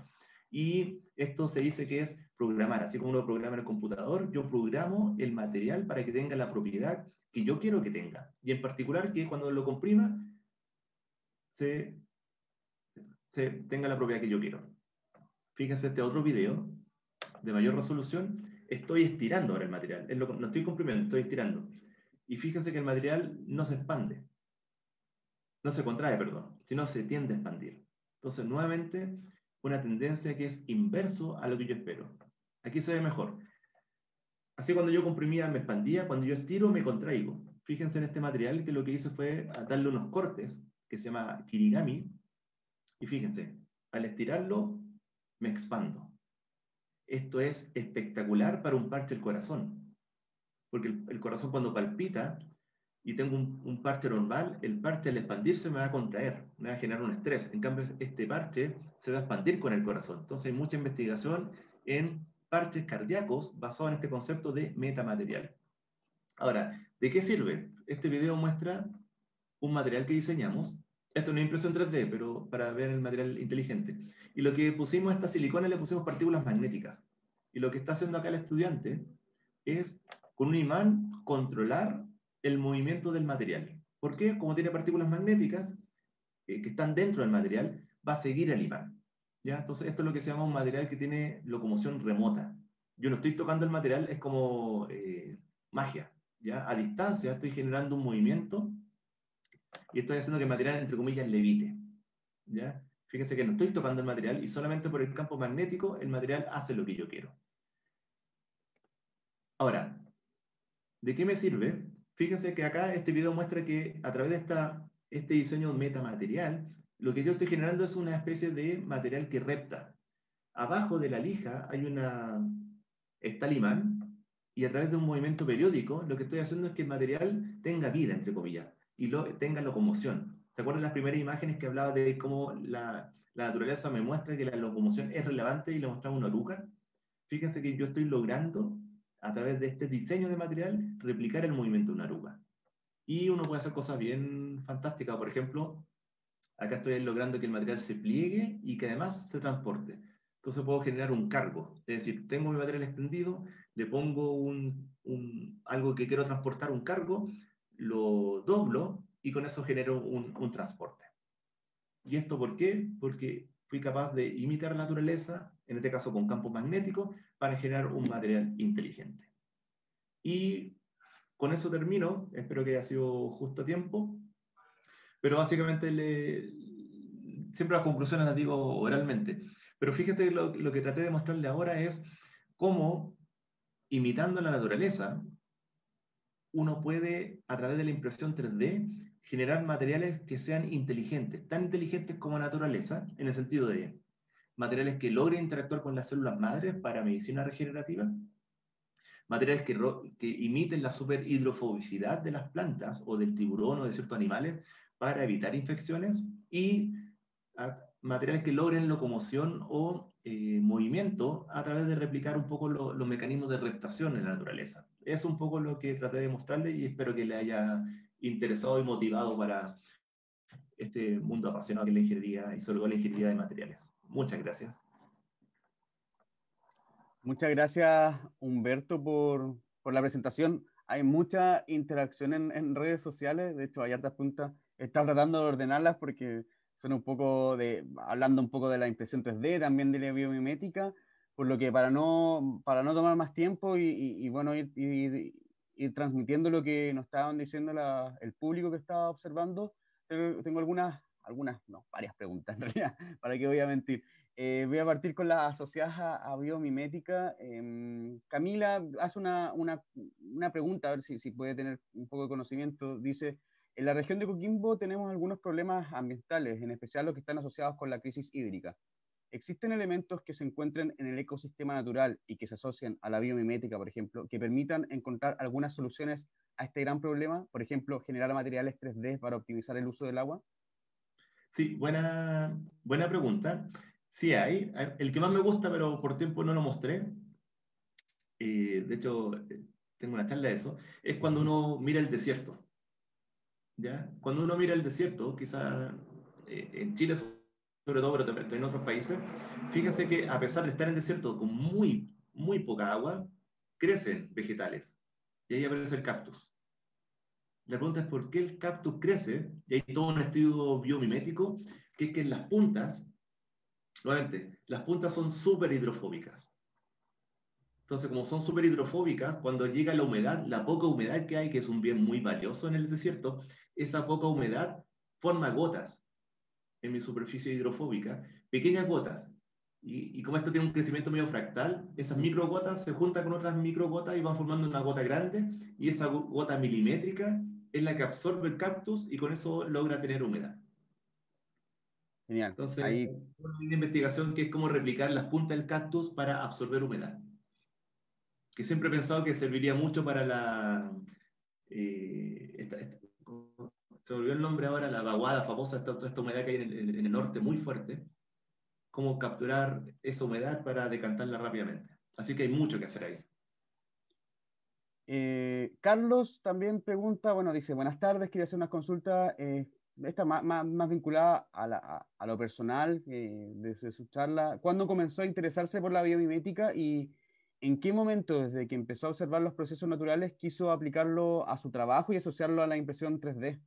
Y esto se dice que es programar. Así como uno programa en el computador, yo programo el material para que tenga la propiedad que yo quiero que tenga. Y en particular que cuando lo comprima, se tenga la propiedad que yo quiero. Fíjense este otro video de mayor resolución. Estoy estirando ahora el material. No estoy comprimiendo, estoy estirando. Y fíjense que el material no se expande. No se contrae, perdón, sino se tiende a expandir. Entonces, nuevamente, una tendencia que es inverso a lo que yo espero. Aquí se ve mejor. Así cuando yo comprimía me expandía, cuando yo estiro me contraigo. Fíjense en este material que lo que hice fue darle unos cortes, que se llama kirigami, y fíjense, al estirarlo me expando. Esto es espectacular para un parche del corazón, porque el corazón cuando palpita y tengo un parche normal, el parche al expandirse me va a contraer, me va a generar un estrés. En cambio, este parche se va a expandir con el corazón. Entonces hay mucha investigación en parches cardíacos basados en este concepto de metamaterial. Ahora, ¿de qué sirve? Este video muestra un material que diseñamos. Esto no es impresión 3D, pero para ver el material inteligente. Y lo que pusimos a esta silicona le pusimos partículas magnéticas. Y lo que está haciendo acá el estudiante es, con un imán, controlar el movimiento del material. ¿Por qué? Como tiene partículas magnéticas que están dentro del material, va a seguir el imán. ¿Ya? Entonces, esto es lo que se llama un material que tiene locomoción remota. Yo no estoy tocando el material, es como magia. ¿Ya? A distancia estoy generando un movimiento y estoy haciendo que el material, entre comillas, levite. ¿Ya? Fíjense que no estoy tocando el material y solamente por el campo magnético el material hace lo que yo quiero. Ahora, ¿de qué me sirve? Fíjense que acá este video muestra que a través de este diseño metamaterial, lo que yo estoy generando es una especie de material que repta. Abajo de la lija está el imán, y a través de un movimiento periódico, lo que estoy haciendo es que el material tenga vida, entre comillas, y tenga locomoción. ¿Se acuerdan las primeras imágenes que hablaba de cómo la naturaleza me muestra que la locomoción es relevante y le mostraba una oruga? Fíjense que yo estoy logrando, a través de este diseño de material, replicar el movimiento de una oruga. Y uno puede hacer cosas bien fantásticas. Por ejemplo, acá estoy logrando que el material se pliegue y que además se transporte. Entonces puedo generar un cargo. Es decir, tengo mi material extendido, le pongo algo que quiero transportar, un cargo, lo doblo y con eso genero un transporte. ¿Y esto por qué? Porque fui capaz de imitar la naturaleza, en este caso con campos magnéticos, para generar un material inteligente. Y con eso termino, espero que haya sido justo a tiempo, pero básicamente siempre las conclusiones las digo oralmente. Pero fíjense que lo que traté de mostrarle ahora es cómo, imitando la naturaleza, uno puede, a través de la impresión 3D, generar materiales que sean inteligentes, tan inteligentes como la naturaleza, en el sentido de materiales que logren interactuar con las células madres para medicina regenerativa, materiales que imiten la superhidrofobicidad de las plantas o del tiburón o de ciertos animales para evitar infecciones, y materiales que logren locomoción o movimiento a través de replicar un poco los mecanismos de reptación en la naturaleza. Es un poco lo que traté de mostrarle y espero que le haya interesado y motivado para este mundo apasionado que es la ingeniería y sobre todo la ingeniería de materiales. Muchas gracias. Muchas gracias, Humberto, por la presentación. Hay mucha interacción en redes sociales. De hecho, hay hartas puntas. Estaba tratando de ordenarlas porque son un poco hablando un poco de la impresión 3D, también de la biomimética, por lo que para no tomar más tiempo y bueno, ir transmitiendo lo que nos estaban diciendo el público que estaba observando, tengo no, varias preguntas en realidad, para qué voy a mentir. Voy a partir con las asociadas a biomimética. Camila hace una pregunta, a ver si puede tener un poco de conocimiento. Dice, en la región de Coquimbo tenemos algunos problemas ambientales, en especial los que están asociados con la crisis hídrica. ¿Existen elementos que se encuentren en el ecosistema natural y que se asocian a la biomimética, por ejemplo, que permitan encontrar algunas soluciones a este gran problema? Por ejemplo, generar materiales 3D para optimizar el uso del agua. Sí, buena pregunta. Sí hay. El que más me gusta, pero por tiempo no lo mostré, de hecho, tengo una charla de eso, es cuando uno mira el desierto. ¿Ya? Cuando uno mira el desierto, quizá en Chile sobre todo, pero también en otros países, fíjense que a pesar de estar en desierto con muy poca agua, crecen vegetales. Y ahí aparece el cactus. La pregunta es por qué el cactus crece, y hay todo un estudio biomimético, que es que en las puntas, nuevamente, las puntas son súper hidrofóbicas. Entonces, como son súper hidrofóbicas, cuando llega la humedad, la poca humedad que hay, que es un bien muy valioso en el desierto, esa poca humedad forma gotas en mi superficie hidrofóbica, pequeñas gotas. Y como esto tiene un crecimiento medio fractal, esas microgotas se juntan con otras microgotas y van formando una gota grande, y esa gota milimétrica es la que absorbe el cactus y con eso logra tener humedad. Genial. Entonces, Ahí, hay una línea de investigación que es cómo replicar las puntas del cactus para absorber humedad, que siempre he pensado que serviría mucho para la... se me olvidó el nombre ahora, la vaguada famosa, esta humedad que hay en el norte muy fuerte, cómo capturar esa humedad para decantarla rápidamente. Así que hay mucho que hacer ahí. Carlos también pregunta, bueno, dice, buenas tardes, quería hacer una consulta, esta más vinculada a lo personal, desde su charla. ¿Cuándo comenzó a interesarse por la biomimética y en qué momento, desde que empezó a observar los procesos naturales, quiso aplicarlo a su trabajo y asociarlo a la impresión 3D?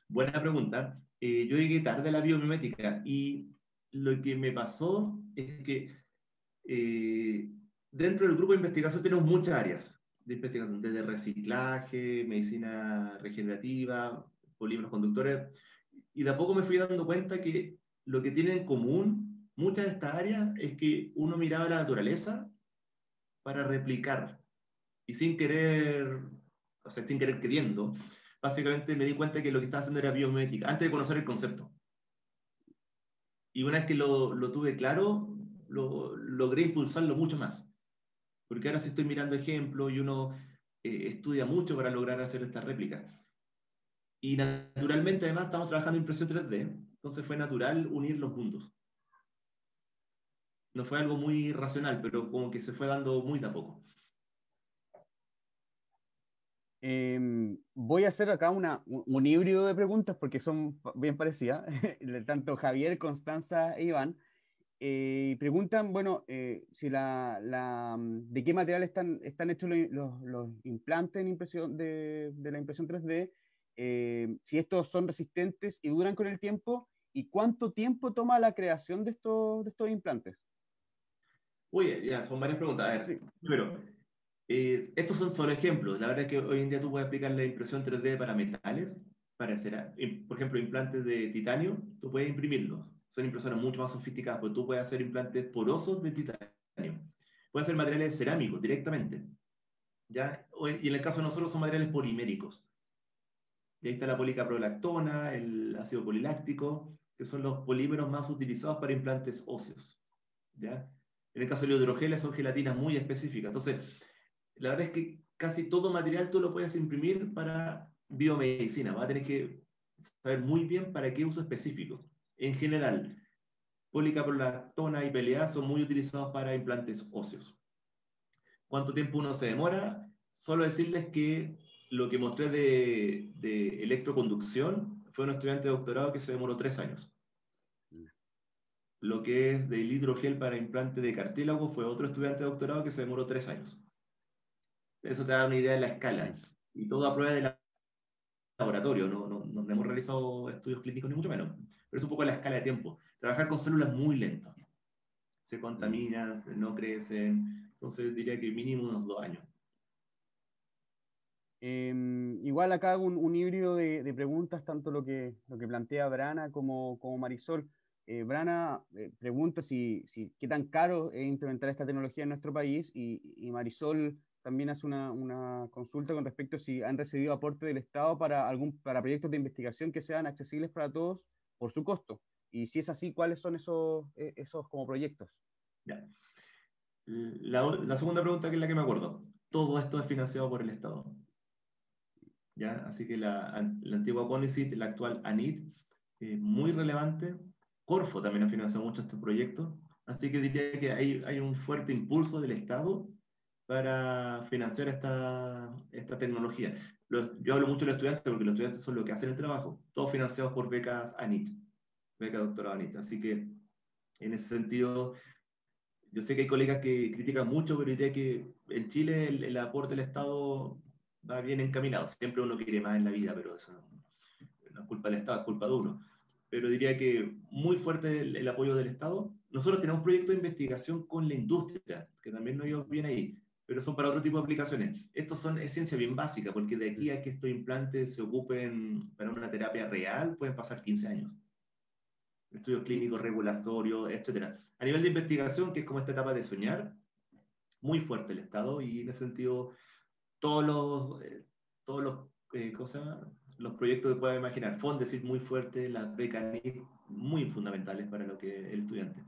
Buena pregunta. Yo llegué tarde a la biomimética y lo que me pasó es que eh, dentro del grupo de investigación tenemos muchas áreas de investigación, desde reciclaje, medicina regenerativa, polímeros conductores, y de a poco me fui dando cuenta que lo que tienen en común muchas de estas áreas es que uno miraba la naturaleza para replicar y sin querer, o sea, sin querer queriendo, básicamente me di cuenta que lo que estaba haciendo era biomimética, antes de conocer el concepto. Y una vez que lo tuve claro, logré impulsarlo mucho más. Porque ahora sí estoy mirando ejemplos y uno estudia mucho para lograr hacer esta réplica. Y naturalmente, además, estamos trabajando en impresión 3D, entonces fue natural unir los mundos. No fue algo muy racional, pero como que se fue dando muy de a poco. Voy a hacer acá un híbrido de preguntas porque son bien parecidas, tanto Javier, Constanza e Iván. Preguntan, bueno, si de qué material están hechos los implantes en de la impresión 3D, si estos son resistentes y duran con el tiempo, y cuánto tiempo toma la creación de estos implantes. Uy, ya, son varias preguntas. A ver, Sí. primero, estos son solo ejemplos. La verdad es que hoy en día tú puedes aplicar la impresión 3D para metales, por ejemplo, implantes de titanio, tú puedes imprimirlos. Son impresoras mucho más sofisticadas, pero tú puedes hacer implantes porosos de titanio. Puedes hacer materiales cerámicos directamente. ¿Ya? Y en el caso de nosotros son materiales poliméricos. Y ahí está la policaprolactona, el ácido poliláctico, que son los polímeros más utilizados para implantes óseos. ¿Ya? En el caso de hidrogeles son gelatinas muy específicas. Entonces, la verdad es que casi todo material tú lo puedes imprimir para biomedicina. Vas a tener que saber muy bien para qué uso específico. En general, policaprolactona y PLA son muy utilizados para implantes óseos. ¿Cuánto tiempo uno se demora? Solo decirles que lo que mostré de electroconducción fue un estudiante de doctorado que se demoró 3 años. Lo que es del hidrogel para implante de cartílago fue otro estudiante de doctorado que se demoró 3 años. Eso te da una idea de la escala. Sí. Y todo a prueba de laboratorio, no hemos realizado estudios clínicos ni mucho menos. Pero es un poco la escala de tiempo. Trabajar con células muy lento. se contaminan, no crecen. Entonces diría que mínimo unos 2 años. Igual acá hago un híbrido de preguntas, tanto lo que plantea Brana como Marisol. Brana pregunta qué tan caro es implementar esta tecnología en nuestro país y Marisol también hace una consulta con respecto a si han recibido aporte del Estado para proyectos de investigación que sean accesibles para todos por su costo. Y si es así, ¿cuáles son esos como proyectos? Ya. La segunda pregunta, que es la que me acuerdo. Todo esto es financiado por el Estado. ¿Ya? Así que la antigua CONICYT, la actual ANIT, muy relevante. Corfo también ha financiado mucho estos proyectos. Así que diría que hay un fuerte impulso del Estado para financiar esta tecnología. Yo hablo mucho de los estudiantes porque los estudiantes son los que hacen el trabajo. Todos financiados por becas ANIT, beca doctorado ANIT. Así que en ese sentido, yo sé que hay colegas que critican mucho, pero diría que en Chile el aporte del Estado va bien encaminado. Siempre uno quiere más en la vida, pero eso no es culpa del Estado, es culpa de uno. Pero diría que muy fuerte el apoyo del Estado. Nosotros tenemos un proyecto de investigación con la industria, que también nos iba bien ahí, pero son para otro tipo de aplicaciones. Estos es ciencia bien básica, porque de aquí a que estos implantes se ocupen para una terapia real, pueden pasar 15 años. Estudios clínicos, regulatorios, etcétera. A nivel de investigación, que es como esta etapa de soñar, muy fuerte el Estado y en ese sentido todos los, los proyectos que pueda imaginar, Fondesit muy fuerte, las becas NIC muy fundamentales para lo que el estudiante.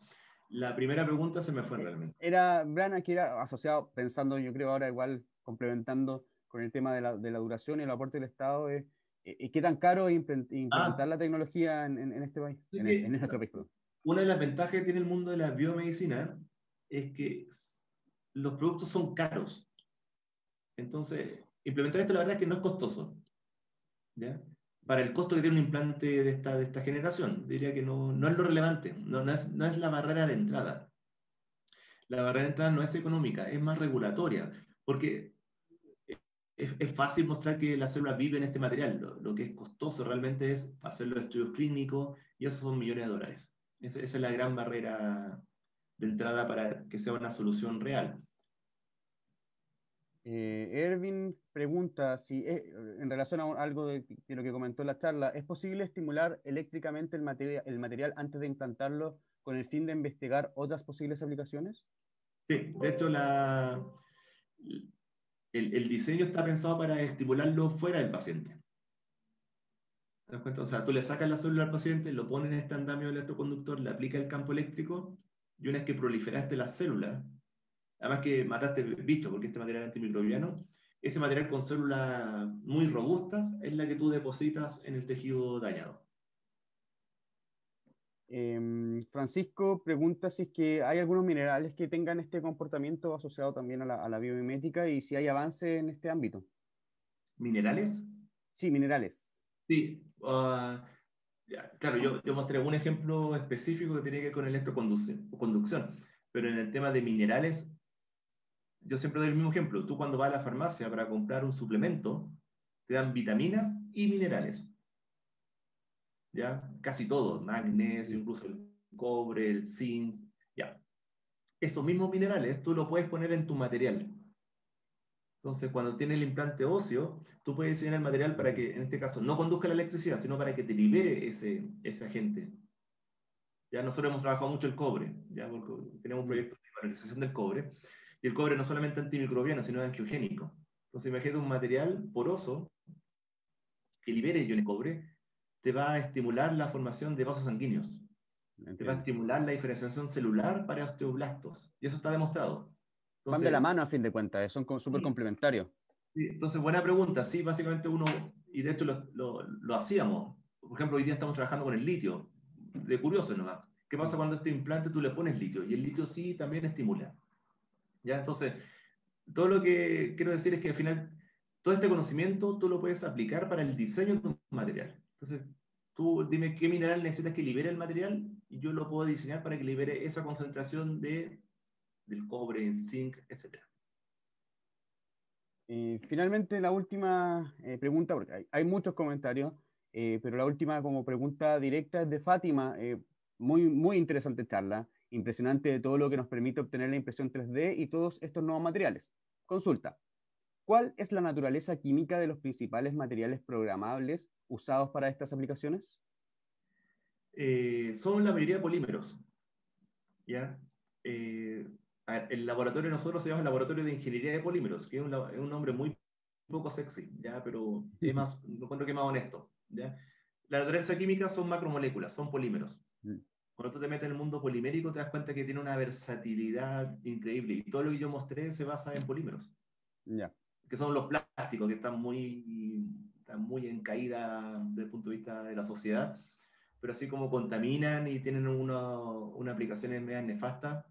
La primera pregunta se me fue realmente. Era Brana, que era asociado, pensando, yo creo ahora igual complementando con el tema de la duración y el aporte del Estado, ¿qué tan caro es implementar Ah, la tecnología en este país, sí en que nuestro país? Perdón. una de las ventajas que tiene el mundo de la biomedicina es que los productos son caros. Entonces, implementar esto la verdad es que no es costoso. ¿Ya? Para el costo que tiene un implante de esta generación, diría que no es lo relevante, no es la barrera de entrada. La barrera de entrada no es económica, es más regulatoria, porque es fácil mostrar que la célula vive en este material. Lo que es costoso realmente es hacer los estudios clínicos y esos son millones de dólares. Esa es la gran barrera de entrada para que sea una solución real. Ervin pregunta si, en relación a algo de lo que comentó en la charla, ¿es posible estimular eléctricamente el material antes de implantarlo con el fin de investigar otras posibles aplicaciones? Sí, de hecho el diseño está pensado para estimularlo fuera del paciente. ¿Te das cuenta? O sea, tú le sacas la célula al paciente, lo pones en este andamio electroconductor, le aplica el campo eléctrico, y una vez que proliferaste las células, además que mataste bichos, porque este material es antimicrobiano, ese material con células muy robustas es la que tú depositas en el tejido dañado. Francisco pregunta si es que hay algunos minerales que tengan este comportamiento asociado también a la biomimética y si hay avance en este ámbito. ¿Minerales? Sí, minerales. Sí. Ya, claro, yo mostré un ejemplo específico que tiene que ver con electroconducción, pero en el tema de minerales, yo siempre doy el mismo ejemplo. Tú cuando vas a la farmacia para comprar un suplemento, te dan vitaminas y minerales, ¿ya? Casi todo, magnesio, Sí. incluso el cobre, el zinc, ¿ya? Esos mismos minerales tú los puedes poner en tu material. Entonces, cuando tienes el implante óseo, tú puedes diseñar el material para que, en este caso, no conduzca la electricidad, sino para que te libere ese agente. Ya nosotros hemos trabajado mucho el cobre, ya porque tenemos un Mm. proyecto de valorización del cobre, y el cobre no solamente antimicrobiano, sino angiogénico. Entonces, imagínate un material poroso que libere iones cobre, te va a estimular la formación de vasos sanguíneos, te va a Entiendo. estimular la diferenciación celular para osteoblastos, y eso está demostrado. Van de la Entonces, mano a fin de cuentas, son súper sí, complementarios. sí, entonces buena pregunta, sí, básicamente uno, y de hecho lo hacíamos, por ejemplo, hoy día estamos trabajando con el litio, de curioso nomás. ¿Qué pasa Mm. cuando este implante tú le pones litio? Y el litio sí también estimula. ¿Ya? Entonces, todo lo que quiero decir es que al final, todo este conocimiento tú lo puedes aplicar para el diseño de un material. Entonces, tú dime qué mineral necesitas que libere el material y yo lo puedo diseñar para que libere esa concentración del cobre, zinc, etc. Finalmente, la última pregunta, porque hay muchos comentarios, pero la última como pregunta directa es de Fátima. Muy interesante charla. Impresionante de todo lo que nos permite obtener la impresión 3D y todos estos nuevos materiales. Consulta. ¿Cuál es la naturaleza química de los principales materiales programables usados para estas aplicaciones? Son la mayoría de polímeros, ¿ya? El laboratorio de nosotros se llama el Laboratorio de Ingeniería de Polímeros, que es un nombre muy poco sexy, ¿ya? Pero es más, no encuentro que es más honesto, ¿ya? La naturaleza química son macromoléculas, son polímeros. Cuando tú te metes en el mundo polimérico, te das cuenta que tiene una versatilidad increíble. Y todo lo que yo mostré se basa en polímeros. Ya. Que son los plásticos, que están muy en caída desde el punto de vista de la sociedad. Pero así como contaminan y tienen una aplicaciones medio nefastas,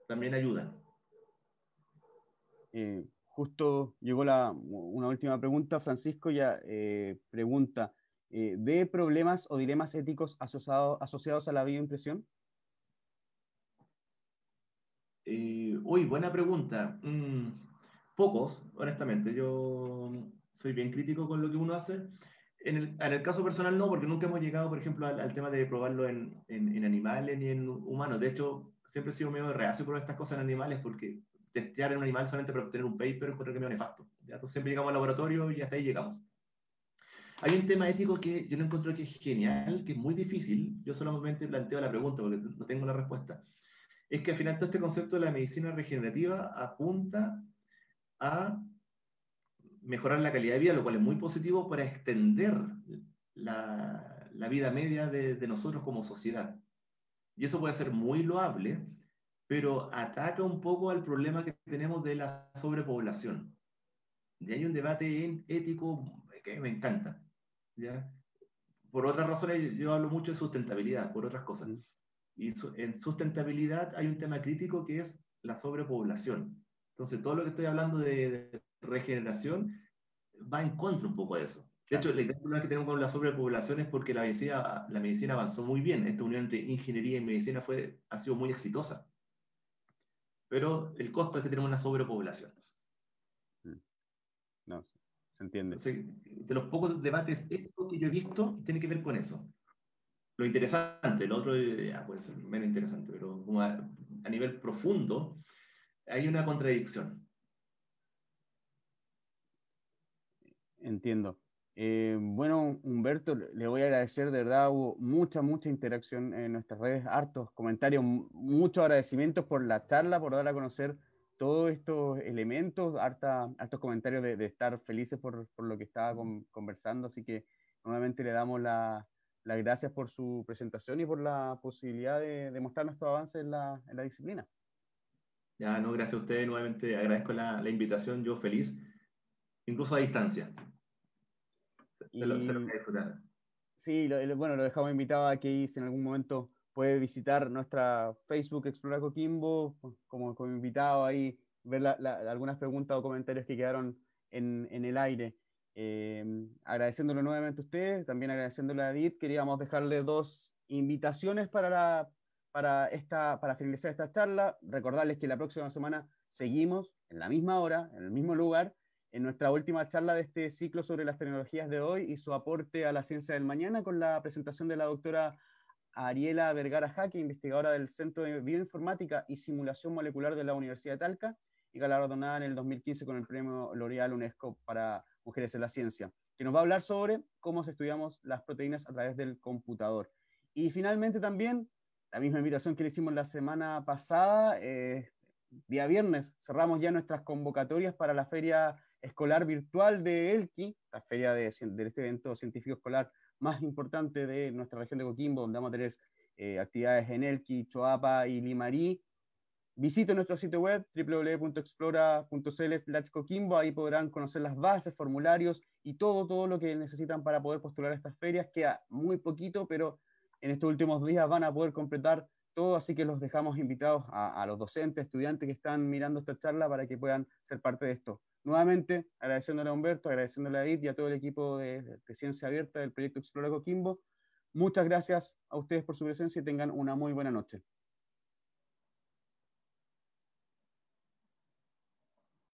también ayudan. Justo llegó una última pregunta. Francisco ya pregunta, ¿ve problemas o dilemas éticos asociados a la bioimpresión? Uy, buena pregunta. Pocos, honestamente. Yo soy bien crítico con lo que uno hace. En el caso personal no, porque nunca hemos llegado, por ejemplo, al tema de probarlo en animales ni en humanos. De hecho, siempre he sido medio reacio por estas cosas en animales, porque testear en un animal solamente para obtener un paper encuentro que es medio nefasto. ¿Ya? Entonces siempre llegamos al laboratorio y hasta ahí llegamos. Hay un tema ético que yo no encuentro que es genial, que es muy difícil. Yo solamente planteo la pregunta porque no tengo la respuesta. Es que al final todo este concepto de la medicina regenerativa apunta a mejorar la calidad de vida, lo cual es muy positivo para extender la vida media de nosotros como sociedad. Y eso puede ser muy loable, pero ataca un poco al problema que tenemos de la sobrepoblación. Y hay un debate ético que me encanta. ¿Ya? Por otras razones, yo hablo mucho de sustentabilidad, por otras cosas. Y en sustentabilidad hay un tema crítico que es la sobrepoblación. Entonces, todo lo que estoy hablando de regeneración va en contra un poco de eso. De hecho, el gran problema que tenemos con la sobrepoblación es porque la medicina avanzó muy bien. Esta unión entre ingeniería y medicina ha sido muy exitosa. Pero el costo es que tenemos una sobrepoblación. No, se entiende. Entonces, de los pocos debates éticos que yo he visto, tiene que ver con eso. Lo interesante, lo otro puede ser menos interesante, pero como a nivel profundo, hay una contradicción. Entiendo. Bueno, Humberto, le voy a agradecer, de verdad, hubo mucha interacción en nuestras redes, hartos comentarios, muchos agradecimientos por la charla, por dar a conocer todos estos elementos, hartos comentarios de estar felices por lo que estaba conversando, así que nuevamente le damos las gracias por su presentación y por la posibilidad de mostrar nuestros avances en la disciplina. Ya, no, gracias a ustedes, nuevamente agradezco la invitación, yo feliz, incluso a distancia. Se lo voy a disfrutar. Sí, bueno, lo dejamos invitado a que si en algún momento puede visitar nuestra Facebook Explora Coquimbo como invitado ahí, ver algunas preguntas o comentarios que quedaron en el aire. Agradeciéndole nuevamente a ustedes, también agradeciéndole a Edith, queríamos dejarle dos invitaciones para finalizar esta charla. Recordarles que la próxima semana seguimos en la misma hora, en el mismo lugar, en nuestra última charla de este ciclo sobre las tecnologías de hoy y su aporte a la ciencia del mañana, con la presentación de la doctora Ariela Vergara Jaque, investigadora del Centro de Bioinformática y Simulación Molecular de la Universidad de Talca y galardonada en el 2015 con el premio L'Oréal UNESCO para Mujeres en la Ciencia, que nos va a hablar sobre cómo estudiamos las proteínas a través del computador. Y finalmente también, la misma invitación que le hicimos la semana pasada, día viernes cerramos ya nuestras convocatorias para la Feria Escolar Virtual de Elqui, la feria de este evento científico escolar más importante de nuestra región de Coquimbo, donde vamos a tener actividades en Elqui, Choapa y Limarí. Visiten nuestro sitio web www.explora.cl/coquimbo, ahí podrán conocer las bases, formularios y todo lo que necesitan para poder postular a estas ferias. Queda muy poquito, pero en estos últimos días van a poder completar todo, así que los dejamos invitados a los docentes, estudiantes que están mirando esta charla para que puedan ser parte de esto. Nuevamente, agradeciéndole a Humberto, agradeciéndole a Edith y a todo el equipo de Ciencia Abierta del proyecto Explora Coquimbo. Muchas gracias a ustedes por su presencia y tengan una muy buena noche.